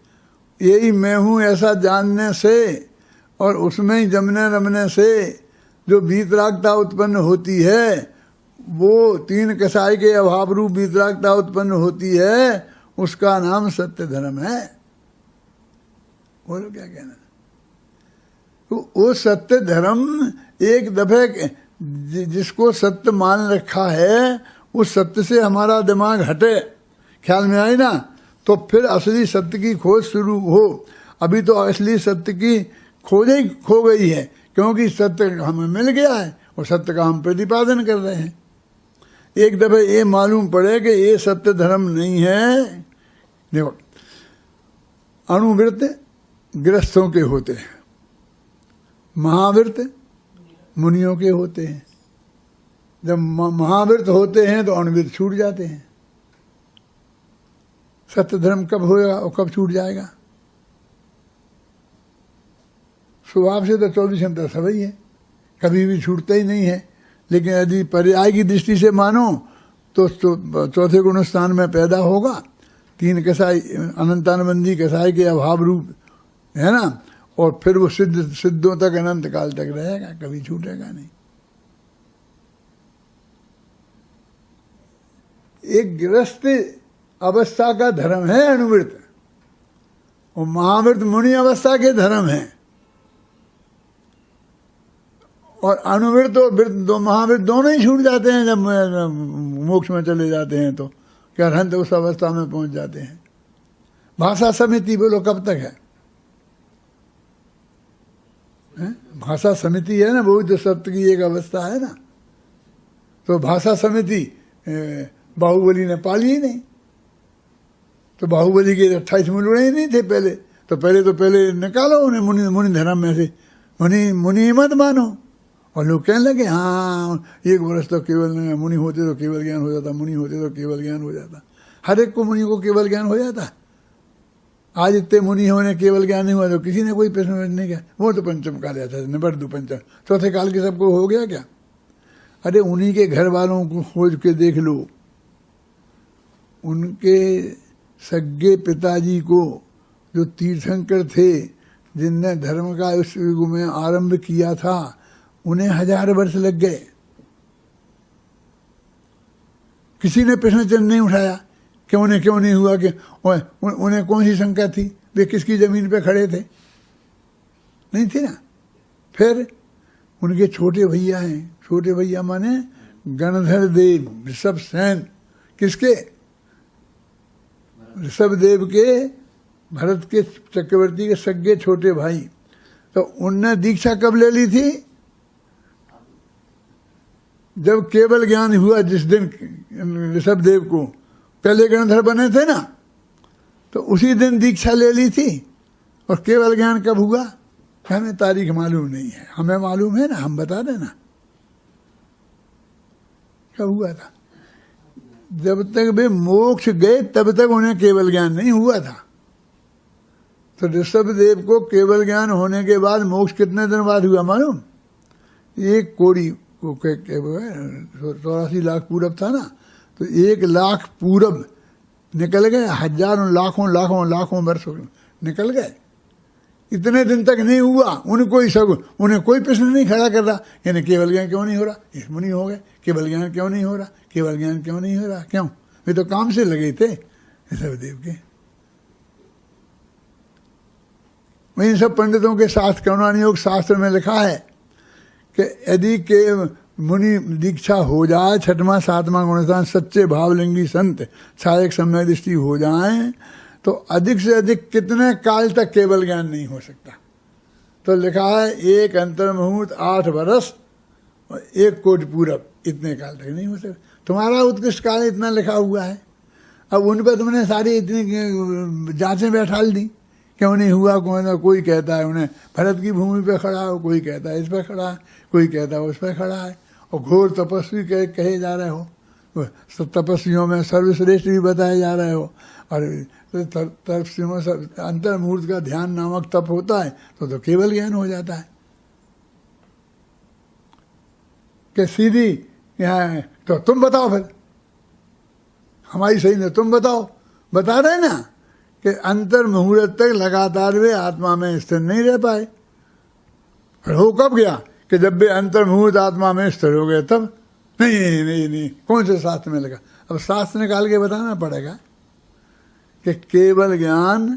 यही मैं हूँ ऐसा जानने से, और उसमें ही जमने रमने से जो वीतरागता उत्पन्न होती है, वो तीन कसाई के अभाव रूप वीतरागता उत्पन्न होती है, उसका नाम सत्य धर्म है। बोलो क्या कहना? तो वो सत्य धर्म एक दफे जिसको सत्य मान रखा है, उस सत्य से हमारा दिमाग हटे, ख्याल में आई ना, तो फिर असली सत्य की खोज शुरू हो। अभी तो असली सत्य की खोज ही खो गई है, क्योंकि सत्य हमें मिल गया है और सत्य का हम प्रतिपादन कर रहे हैं। एक दफे ये मालूम पड़े कि ये सत्य धर्म नहीं है। देखो, अणुव्रत गृहस्थों के होते हैं, महाव्रत मुनियों के होते हैं। जब महाव्रत होते हैं तो अणुव्रत छूट जाते हैं। सत्य धर्म कब होगा और कब छूट जाएगा? स्वभाव से तो 24 घंटा सब ही है, कभी भी छूटता ही नहीं है। लेकिन यदि पर्याय की दृष्टि से मानो तो चौथे गुण स्थान में पैदा होगा। तीन कसाई अनंतानुबंधी कसाई के अभाव रूप है ना, और फिर वो सिद्धों तक अनंत काल तक रहेगा, कभी छूटेगा नहीं। एक गृहस्थ अवस्था का धर्म है अणुव्रत, और महाव्रत मुनि अवस्था के धर्म है। और अणुव्रत और व्रत दो महाव्रत दोनों ही छूट जाते हैं जब मोक्ष में चले जाते हैं, तो क्या अरहंत उस अवस्था में पहुंच जाते हैं। भाषा समिति बोलो कब तक है? भाषा समिति है ना, बहुत सत्य की एक अवस्था है ना। तो भाषा समिति बाहुबली ने पाली ही नहीं, तो बाहुबली के 28 मुलुड़े ही नहीं थे पहले। तो पहले निकालो उन्हें मुनि धर्म में से, मुनि मत मानो। और लोग कहने लगे हाँ 1 वर्ष तो केवल मुनि होते तो केवल ज्ञान हो जाता, मुनि होते तो केवल ज्ञान हो जाता। हर एक को मुनि को केवल ज्ञान हो जाता। आज इतने मुनि होने केवल ज्ञान नहीं हुआ तो किसी ने कोई प्रश्न नहीं किया। वो तो पंचम काल आता है, निबट दो पंचम, चौथे काल के सबको हो गया क्या? अरे उन्हीं के घर वालों को खोज के देख लो। उनके सगे पिताजी को जो तीर्थंकर थे, जिनने धर्म का इस युग में आरंभ किया था, उन्हें 1000 वर्ष लग गए। किसी ने प्रश्न चिन्ह नहीं उठाया कि उन्हें क्यों नहीं हुआ, कि उन्हें कौन सी शंका थी, वे किसकी जमीन पे खड़े थे? नहीं थी ना। फिर उनके छोटे भैया हैं, छोटे भैया माने गणधर देव, ऋषभ सेन। किसके? ऋषभ देव के, भरत के चक्रवर्ती के सगे छोटे भाई। तो उनने दीक्षा कब ले ली थी? जब केवल ज्ञान हुआ, जिस दिन ऋषभ देव को पहले गणधर बने थे ना, तो उसी दिन दीक्षा ले ली थी। और केवल ज्ञान कब हुआ? हमें तारीख मालूम नहीं है, हमें मालूम है ना, हम बता देना कब हुआ था। जब तक वे मोक्ष गए तब तक उन्हें केवल ज्ञान नहीं हुआ था। तो ऋषभ देव को केवल ज्ञान होने के बाद मोक्ष कितने दिन बाद हुआ मालूम? 1 कोड़ी को 84 लाख पूरब था ना, तो 1,00,000 पूरब निकल गए, हजारों लाखों लाखों लाखों वर्ष निकल गए। इतने दिन तक नहीं हुआ, उन्हें कोई प्रश्न नहीं खड़ा कर रहा, यानी केवल ज्ञान क्यों नहीं हो रहा, इस मुनि हो गए, केवल ज्ञान क्यों नहीं हो रहा, केवल ज्ञान क्यों नहीं हो रहा, क्यों? वे तो काम से लगे थे ऋषभदेव के। वहीं सब पंडितों के शास्त्र, करुणानि योग शास्त्र में लिखा है कि यदि के मुनि दीक्षा हो जाए, 6वां 7वां गुणस्थान सच्चे भावलिंगी संत सहायक सम्यक दृष्टि हो जाए, तो अधिक से अधिक कितने काल तक केवल ज्ञान नहीं हो सकता। तो लिखा है 1 अंतर्मुहूर्त 8 वर्ष और 1 कोटि पूरब, इतने काल तक नहीं हो सकता। तुम्हारा उत्कृष्ट काल इतना लिखा हुआ है, अब उन पर तुमने सारी इतनी जांचें बैठाल दी, क्यों नहीं हुआ? कोई कहता है उन्हें भरत की भूमि पे खड़ा हो, कोई कहता है इस पर खड़ा है, कोई कहता है उस पर खड़ा है, और घोर तपस्वी कहे जा रहे हो, तपस्वियों में सर्वश्रेष्ठ भी बताए जा रहे हो, और तपस्वियों में अंतर्मुहूर्त का ध्यान नामक तप होता है तो केवल ज्ञान हो जाता है। कि सीधी यहाँ तो तुम बताओ, फिर हमारी सही नहीं, तुम बताओ। बता रहे ना कि अंतर मुहूर्त तक लगातार वे आत्मा में स्थिर नहीं रह पाए। फिर हो कब गया कि जब वे अंतर मुहूर्त आत्मा में स्थिर हो गए तब? नहीं नहीं नहीं नहीं, कौन से शास्त्र में लगा? अब शास्त्र निकाल के बताना पड़ेगा कि केवल ज्ञान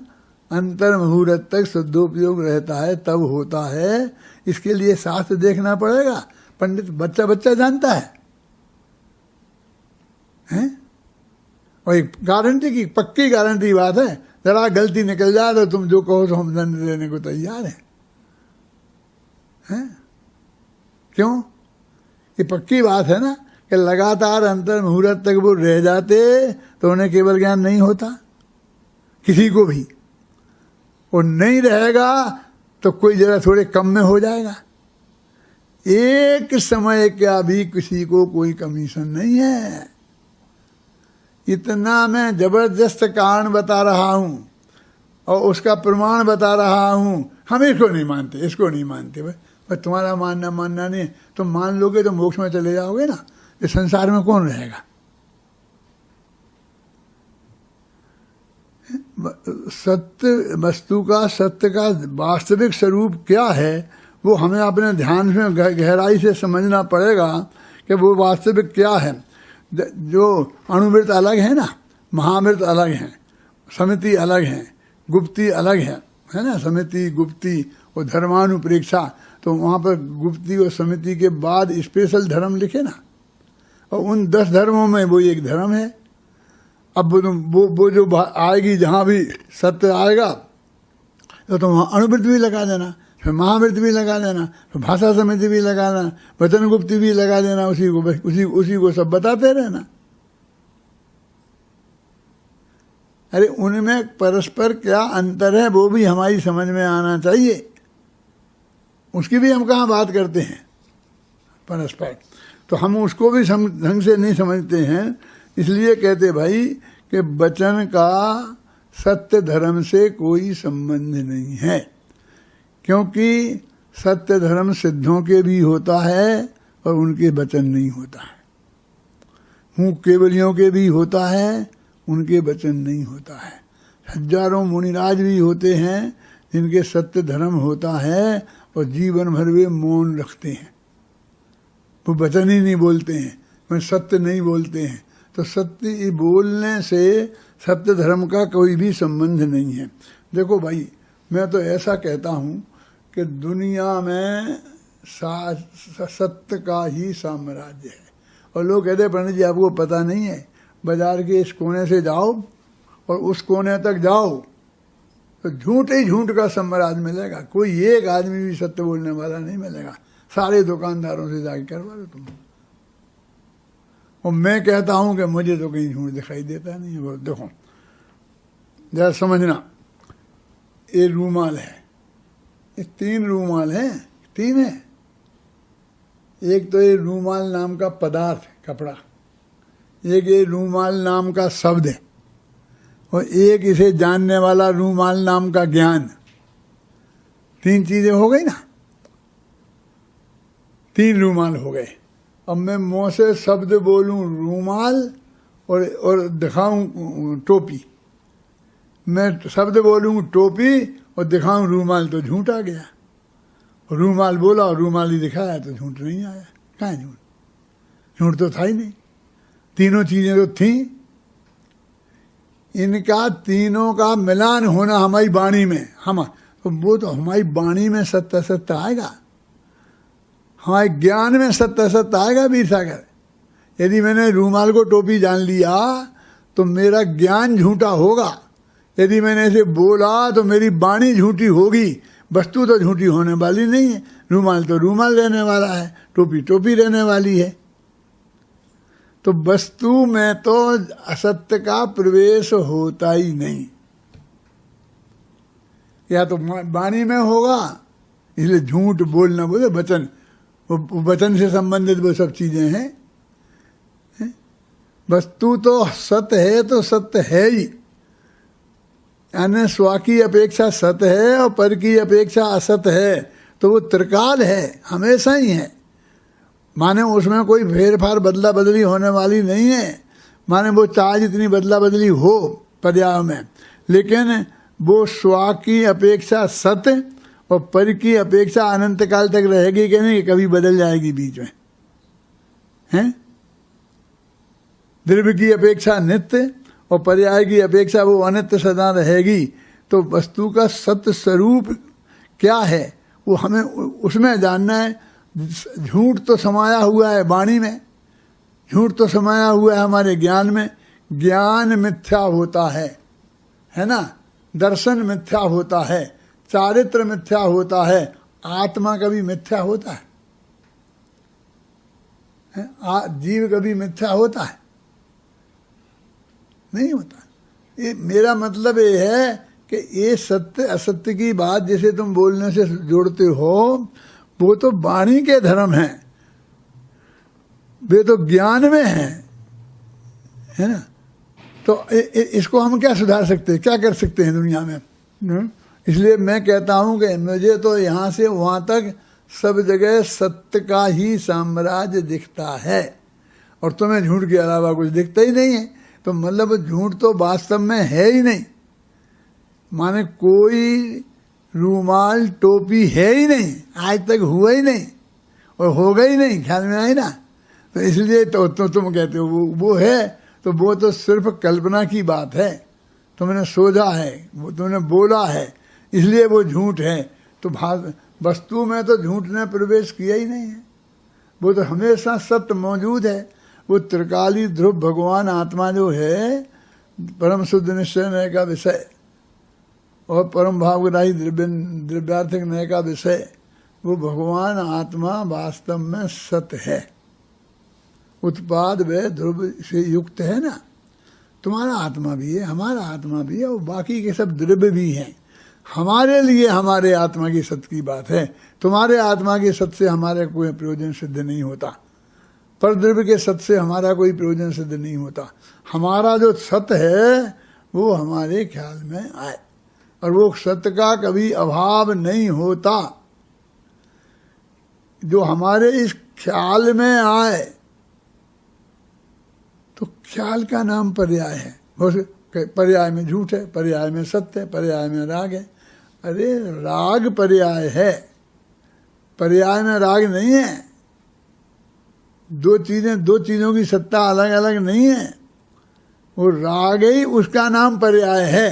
अंतर मुहूर्त तक शुद्धोपयोग रहता है तब होता है। इसके लिए शास्त्र देखना पड़ेगा। पंडित बच्चा बच्चा जानता है, हैं? और एक गारंटी की पक्की गारंटी बात है, जरा गलती निकल जाए तो तुम जो कहो तो हम दंड देने को तैयार हैं? क्यों? ये पक्की बात है ना कि लगातार अंतर मुहूर्त तक वो रह जाते तो उन्हें केवल ज्ञान नहीं होता, किसी को भी। और नहीं रहेगा तो कोई जरा थोड़े कम में हो जाएगा। एक समय का भी किसी को कोई कमीशन नहीं है। इतना मैं जबरदस्त कारण बता रहा हूं और उसका प्रमाण बता रहा हूं। हम इसको नहीं मानते, इसको नहीं मानते। भाई तुम्हारा मानना नहीं, तुम मान लोगे तो मोक्ष में चले जाओगे ना। इस संसार में कौन रहेगा? सत्य वस्तु का, सत्य का वास्तविक स्वरूप क्या है वो हमें अपने ध्यान में गहराई से समझना पड़ेगा कि वो वास्तविक क्या है। जो अणुवृत्त अलग है ना, महावृत्त अलग है, समिति अलग है, गुप्ती अलग है ना। समिति गुप्ती और धर्मानुप्रेक्षा, तो वहाँ पर गुप्ती और समिति के बाद स्पेशल धर्म लिखे ना, और उन 10 धर्मों में वो एक धर्म है। अब वो जो आएगी, जहाँ भी सत्य आएगा तो वहाँ अणुवृत्त भी लगा देना, फिर महावृत्त भी लगा देना, फिर भाषा समिति भी लगा देना, वचन गुप्ती भी लगा देना। उसी को सब बताते रहना। अरे उनमें परस्पर क्या अंतर है वो भी हमारी समझ में आना चाहिए। उसकी भी हम कहाँ बात करते हैं परस्पर, तो हम उसको भी ढंग से नहीं समझते हैं। इसलिए कहते भाई कि वचन का सत्य धर्म से कोई संबंध नहीं है, क्योंकि सत्य धर्म सिद्धों के भी होता है और उनके वचन नहीं होता है। हूँ केवलियों के भी होता है, उनके वचन नहीं होता है। हजारों मुनिराज भी होते हैं जिनके सत्य धर्म होता है और जीवन भर वे मौन रखते हैं, वो वचन ही नहीं बोलते हैं, वो सत्य नहीं बोलते हैं। तो सत्य बोलने से सत्य धर्म का कोई भी संबंध नहीं है। देखो भाई, मैं तो ऐसा कहता हूँ कि दुनिया में सत्य का ही साम्राज्य है। और लोग कहते हैं पंडित जी आपको पता नहीं है, बाजार के इस कोने से जाओ और उस कोने तक जाओ तो झूठ ही झूठ का साम्राज्य मिलेगा। कोई एक आदमी भी सत्य बोलने वाला नहीं मिलेगा। सारे दुकानदारों से जाके करवा लो तुम। और मैं कहता हूं कि मुझे तो कहीं झूठ दिखाई देता नहीं है। देखो जरा समझना, ये रूमाल है, ये 3 रूमाल हैं, 3 है। एक तो ये रूमाल नाम का पदार्थ कपड़ा, एक ये रूमाल नाम का शब्द है, और एक इसे जानने वाला रूमाल नाम का ज्ञान। 3 चीजें हो गई ना, 3 रूमाल हो गए। अब मैं मुंह से शब्द बोलूं रूमाल और दिखाऊं टोपी, मैं शब्द बोलूं टोपी और दिखाऊं रूमाल तो झूठ आ गया। रूमाल बोला और रूमाल ही दिखाया तो झूठ नहीं आया। कहाँ झूठ? झूठ तो था ही नहीं, तीनों चीजें तो थी। इनका तीनों का मिलान होना हमारी वाणी में, हम तो वो तो हमारी वाणी में सत्य असत्य आएगा, हमारे ज्ञान में सत्य असत्य आएगा। वीर सागर, यदि मैंने रूमाल को टोपी जान लिया तो मेरा ज्ञान झूठा होगा। यदि मैंने ऐसे बोला तो मेरी वाणी झूठी होगी, वस्तु तो झूठी होने वाली नहीं है। रूमाल तो रूमाल रहने वाला है, टोपी टोपी रहने वाली है। तो वस्तु में तो असत्य का प्रवेश होता ही नहीं, या तो वाणी में होगा, इसलिए झूठ बोलना बोले वचन, वो वचन से संबंधित वो सब चीजें हैं। वस्तु तो सत्य है तो सत्य है ही, यानी स्व की अपेक्षा सत्य है और पर की अपेक्षा असत्य है, तो वो त्रिकाल है, हमेशा ही है। माने उसमें कोई फेरफार बदला बदली होने वाली नहीं है। माने वो चाहे जितनी बदला बदली हो पर्याय में, लेकिन वो स्व की अपेक्षा सत्य और पर की अपेक्षा अनंत काल तक रहेगी कि नहीं, कभी बदल जाएगी बीच में, हैं? द्रव्य की अपेक्षा नित्य और पर्याय की अपेक्षा वो अनित्य सदा रहेगी। तो वस्तु का सत्य स्वरूप क्या है वो हमें उसमें जानना है। झूठ तो समाया हुआ है वाणी में, झूठ तो समाया हुआ है हमारे ज्ञान में। ज्ञान मिथ्या होता है ना, दर्शन मिथ्या होता है, चारित्र मिथ्या होता है, आत्मा कभी मिथ्या होता है? जीव कभी मिथ्या होता है? नहीं होता। ये मेरा मतलब ये है कि ये सत्य असत्य की बात जैसे तुम बोलने से जोड़ते हो, वो तो वाणी के धर्म हैं, वे तो ज्ञान में है ना। तो इसको हम क्या सुधार सकते हैं, क्या कर सकते हैं दुनिया में? इसलिए मैं कहता हूं कि मुझे तो यहाँ से वहां तक सब जगह सत्य का ही साम्राज्य दिखता है और तुम्हें झूठ के अलावा कुछ दिखता ही नहीं है। तो मतलब झूठ तो वास्तव में है ही नहीं, माने कोई रूमाल टोपी है ही नहीं, आज तक हुआ ही नहीं और होगा ही नहीं। ख्याल में आई ना? तो इसलिए तो तुम कहते हो वो है, तो वो तो सिर्फ कल्पना की बात है, तुमने सोचा है, वो तुमने बोला है, इसलिए वो झूठ है। तो वस्तु में तो झूठ ने प्रवेश किया ही नहीं है, वो तो हमेशा सत्य मौजूद है। वो त्रिकाली ध्रुव भगवान आत्मा जो है, परम शुद्ध निश्चय नय का विषय और परम भावग्राही द्रव्यार्थिक नय का विषय, वो भगवान आत्मा वास्तव में सत्य है, उत्पाद व ध्रुव से युक्त है ना। तुम्हारा आत्मा भी है, हमारा आत्मा भी है और बाकी के सब द्रव्य भी हैं। हमारे लिए हमारे आत्मा की सत्य की बात है, तुम्हारे आत्मा के सत्य से हमारे कोई प्रयोजन सिद्ध नहीं होता, पर द्रव्य के सत्य से हमारा कोई प्रयोजन सिद्ध नहीं होता। हमारा जो सत्य है वो हमारे ख्याल में आए और वो सत्य का कभी अभाव नहीं होता। जो हमारे इस ख्याल में आए तो ख्याल का नाम पर्याय है। पर्याय में झूठ है, पर्याय में सत्य है, पर्याय में राग है। अरे राग पर्याय है, पर्याय में राग नहीं है। दो चीजों की सत्ता अलग अलग नहीं है, वो राग ही उसका नाम पर्याय है।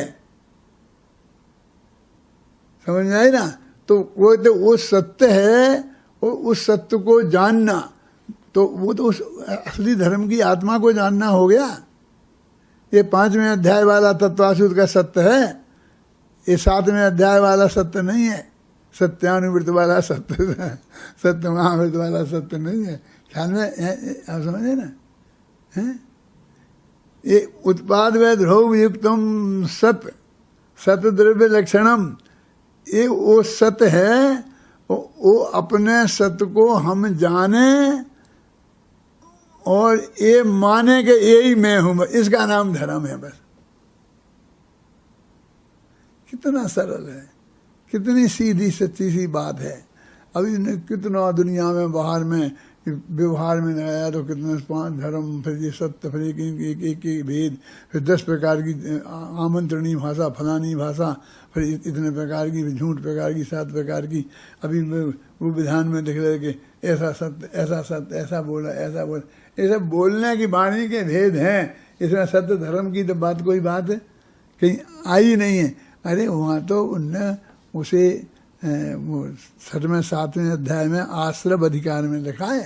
समझ में आई ना? तो वो सत्य है, उस सत्य को जानना, तो वो तो उस असली धर्म की आत्मा को जानना हो गया। ये 5वें अध्याय वाला तत्वासुद का सत्य है, ये 7वें अध्याय वाला सत्य नहीं है। सत्यानुवृत्त वाला सत्य, सत्य महावृत्त वाला सत्य नहीं है। ख्याल में आप समझे ना? हैं? ये उत्पाद व ध्रुव युक्तम सत्य सत्य द्रव्य लक्षणम, ये वो सत्य है, वो अपने सत्य को हम जाने और ये माने कि यही मैं हूं, इसका नाम धर्म है। बस कितना सरल है, कितनी सीधी सच्ची सी बात है। अभी कितना दुनिया में बाहर में कि व्यवहार में लगाया तो कितने 5 धर्म, फिर ये सत्य, फिर एक भेद, फिर 10 प्रकार की आमंत्रणी भाषा, फलानी भाषा, फिर इतने प्रकार की, झूठ प्रकार की, 7 प्रकार की। अभी वो विधान में दिख रहे कि ऐसा सत्य, ऐसा सत्य, ऐसा बोला, ऐसा बोला। ये सब बोलने की वाणी के भेद हैं, इसमें सत्य धर्म की तो बात कोई बात कहीं आई नहीं है। अरे वहाँ तो उनने उसे वो 7वें अध्याय में आश्रव अधिकार में लिखा है।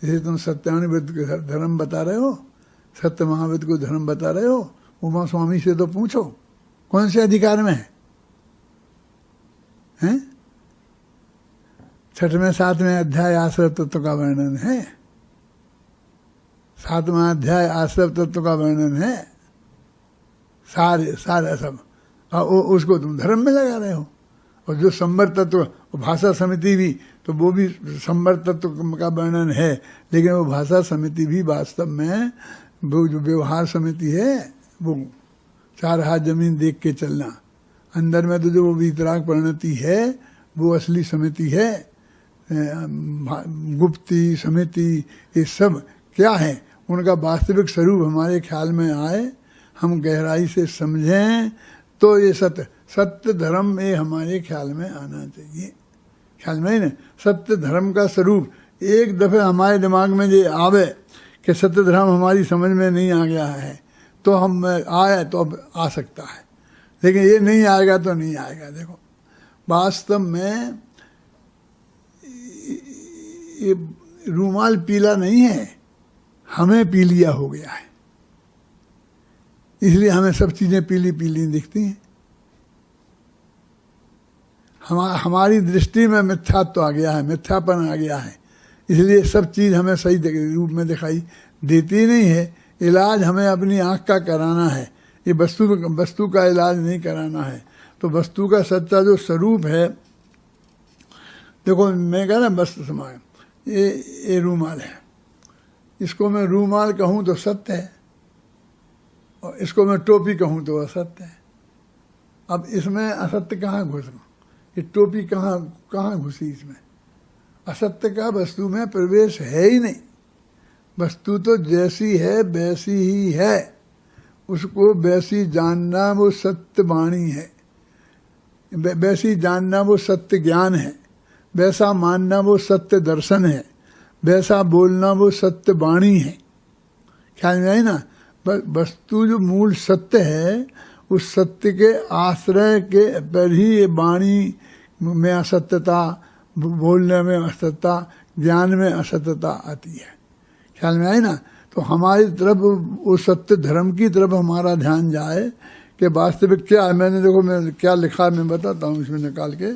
जैसे तुम सत्यावनी व्रत को धर्म बता रहे हो, सत्य महाव्रत को धर्म बता रहे हो, उमा स्वामी से तो पूछो कौन से अधिकार में है? 6वें 7वें अध्याय आश्रव तत्व का वर्णन है। 7वां अध्याय आश्रव तत्व का वर्णन है। सारे सब, और उसको तुम धर्म में लगा रहे हो। और जो संवर तत्व, भाषा समिति भी, तो वो भी संवर तत्व का वर्णन है, लेकिन वो भाषा समिति भी वास्तव में वो जो व्यवहार समिति है, वो 4 हाथ जमीन देख के चलना, अंदर में तो जो वो वीतराग परिणति है वो असली समिति है। गुप्ती समिति ये सब क्या है, उनका वास्तविक स्वरूप हमारे ख्याल में आए, हम गहराई से समझें, तो ये सत्य धर्म ये हमारे ख्याल में आना चाहिए। ख्याल में ही ना, सत्य धर्म का स्वरूप एक दफे हमारे दिमाग में ये आवे कि सत्य धर्म हमारी समझ में नहीं आ गया है, तो हम आए तो अब आ सकता है, लेकिन ये नहीं आएगा तो नहीं आएगा। देखो वास्तव में ये रूमाल पीला नहीं है, हमें पीलिया हो गया है, इसलिए हमें सब चीजें पीली पीली दिखती हैं। हमारी दृष्टि में मिथ्यात्व आ गया है, मिथ्यापन आ गया है, इसलिए सब चीज हमें सही रूप में दिखाई देती नहीं है। इलाज हमें अपनी आंख का कराना है, ये वस्तु का इलाज नहीं कराना है। तो वस्तु का सच्चा जो स्वरूप है, देखो मैं कह रहा वस्तु समाय, ये रूमाल है, इसको मैं रूमाल कहूँ तो सत्य है, और इसको मैं टोपी कहूँ तो असत्य है। अब इसमें असत्य कहाँ घुस, ये टोपी कहाँ घुसी इसमें? असत्य का वस्तु में प्रवेश है ही नहीं। वस्तु तो जैसी है वैसी ही है, उसको वैसी जानना वो सत्य वाणी है, वैसी जानना वो सत्य ज्ञान है, वैसा मानना वो सत्य दर्शन है, वैसा बोलना वो सत्य वाणी है। ख्याल में आई ना? वस्तु जो मूल सत्य है, उस सत्य के आश्रय के पर ही ये वाणी में असत्यता, बोलने में असत्यता, ज्ञान में असत्यता आती है। ख्याल में आई ना? तो हमारी तरफ वो सत्य धर्म की तरफ हमारा ध्यान जाए कि वास्तविक क्या है। मैंने देखो मैं क्या लिखा मैं बताता हूँ इसमें निकाल के।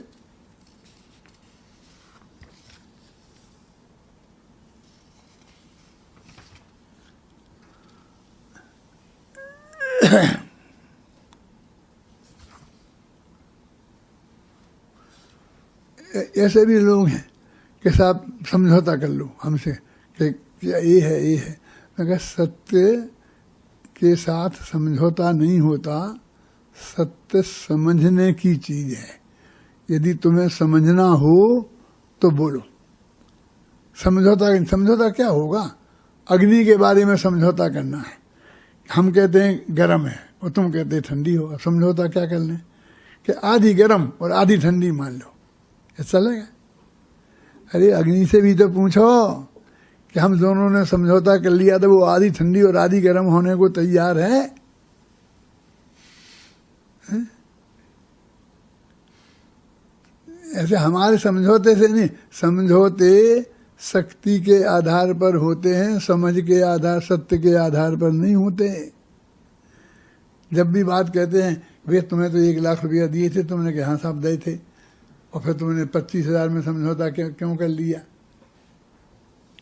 ऐसे भी लोग हैं कि साहब समझौता कर लो हमसे कि क्या ये है। मगर सत्य के साथ समझौता नहीं होता, सत्य समझने की चीज है। यदि तुम्हें समझना हो तो बोलो। समझौता क्या होगा? अग्नि के बारे में समझौता करना है। हम कहते हैं गर्म है और तुम कहते हैं ठंडी हो। अब समझौता क्या कर लें कि आधी गर्म और आधी ठंडी मान लो, ऐसा चलेगा? अरे अग्नि से भी तो पूछो कि हम दोनों ने समझौता कर लिया तो वो आधी ठंडी और आधी गर्म होने को तैयार है? ऐसे हमारे समझौते से नहीं। समझौते शक्ति के आधार पर होते हैं, समझ के आधार, सत्य के आधार पर नहीं होते। जब भी बात कहते हैं वे तुम्हें तो 1 लाख रुपया दिए थे, तुमने कहा हाँ साहब दिए थे, और फिर तुमने 25,000 में समझौता क्यों कर लिया?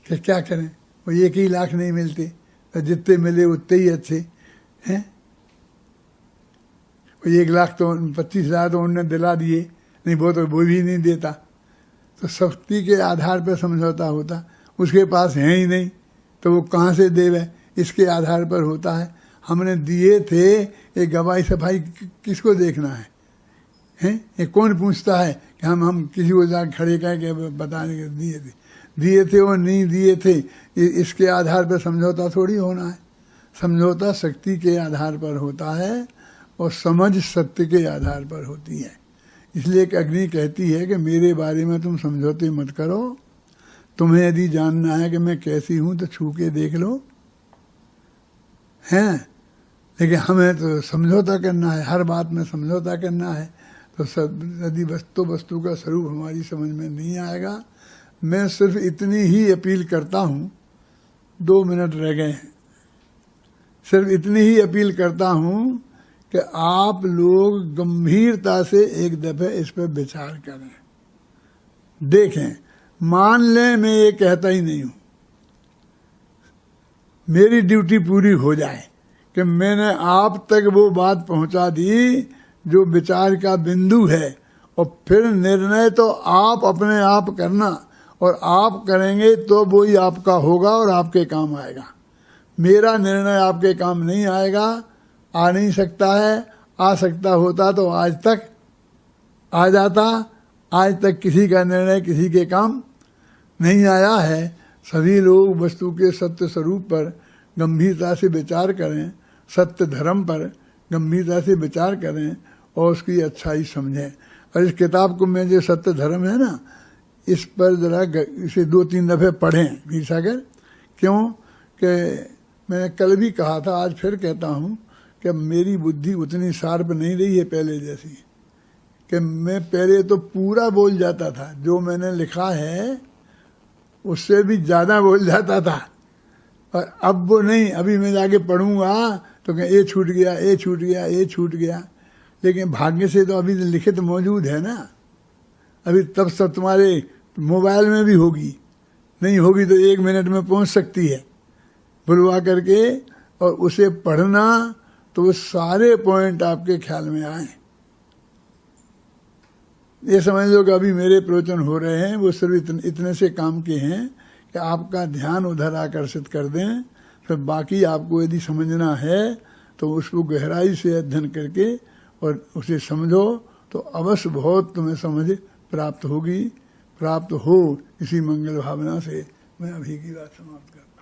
कि क्या करें, वो 1 ही लाख नहीं मिलते, तो जितने मिले उतने ही अच्छे हैं। वो 1 लाख तो 25,000 तो उन्होंने दिला दिए, नहीं वो भी नहीं देता। तो शक्ति के आधार पर समझौता होता, उसके पास है ही नहीं तो वो कहाँ से देवे, इसके आधार पर होता है। हमने दिए थे, ये गवाही सफाई किसको देखना है? हैं? ये कौन पूछता है कि हम किसी को जा खड़े कह के बताने के दिए थे वो नहीं दिए थे, इसके आधार पर समझौता थोड़ी होना है। समझौता शक्ति के आधार पर होता है और समझ सत्य के आधार पर होती है। इसलिए एक अग्नि कहती है कि मेरे बारे में तुम समझौते मत करो, तुम्हें यदि जानना है कि मैं कैसी हूं तो छू के देख लो, हैं। लेकिन हमें तो समझौता करना है, हर बात में समझौता करना है। तो सब यदि वस्तु का स्वरूप हमारी समझ में नहीं आएगा, मैं सिर्फ इतनी ही अपील करता हूँ, 2 मिनट रह गए हैं, सिर्फ इतनी ही अपील करता हूँ कि आप लोग गंभीरता से एक दफे इस पर विचार करें, देखें। मान लें मैं ये कहता ही नहीं हूँ, मेरी ड्यूटी पूरी हो जाए कि मैंने आप तक वो बात पहुंचा दी जो विचार का बिंदु है, और फिर निर्णय तो आप अपने आप करना, और आप करेंगे तो वो ही आपका होगा और आपके काम आएगा। मेरा निर्णय आपके काम नहीं आएगा, आ नहीं सकता है। आ सकता होता तो आज तक आ जाता। आज तक किसी का निर्णय किसी के काम नहीं आया है। सभी लोग वस्तु के सत्य स्वरूप पर गंभीरता से विचार करें, सत्य धर्म पर गंभीरता से विचार करें और उसकी अच्छाई समझें। और इस किताब को मैं जो सत्य धर्म है ना, इस पर जरा इसे 2-3 दफ़े पढ़ें वीर सागर। क्यों कि मैंने कल भी कहा था, आज फिर कहता हूँ कि मेरी बुद्धि उतनी शार्प नहीं रही है पहले जैसी, कि मैं पहले तो पूरा बोल जाता था, जो मैंने लिखा है उससे भी ज़्यादा बोल जाता था, और अब वो नहीं। अभी मैं जाके पढ़ूंगा तो क्या ये छूट गया, ये छूट गया, ये छूट गया। लेकिन भाग्य से तो अभी लिखित मौजूद है ना, अभी तब सब तुम्हारे मोबाइल में भी होगी, नहीं होगी तो 1 मिनट में पहुंच सकती है बुलवा करके, और उसे पढ़ना तो वो सारे पॉइंट आपके ख्याल में आए। ये समझ लो कि अभी मेरे प्रवचन हो रहे हैं वो सिर्फ इतने से काम के हैं कि आपका ध्यान उधर आकर्षित कर दें। फिर बाकी आपको यदि समझना है तो उसको गहराई से अध्ययन करके और उसे समझो तो अवश्य बहुत तुम्हें समझ प्राप्त होगी, प्राप्त हो। इसी मंगल भावना से मैं अभी की बात समाप्त करता हूँ।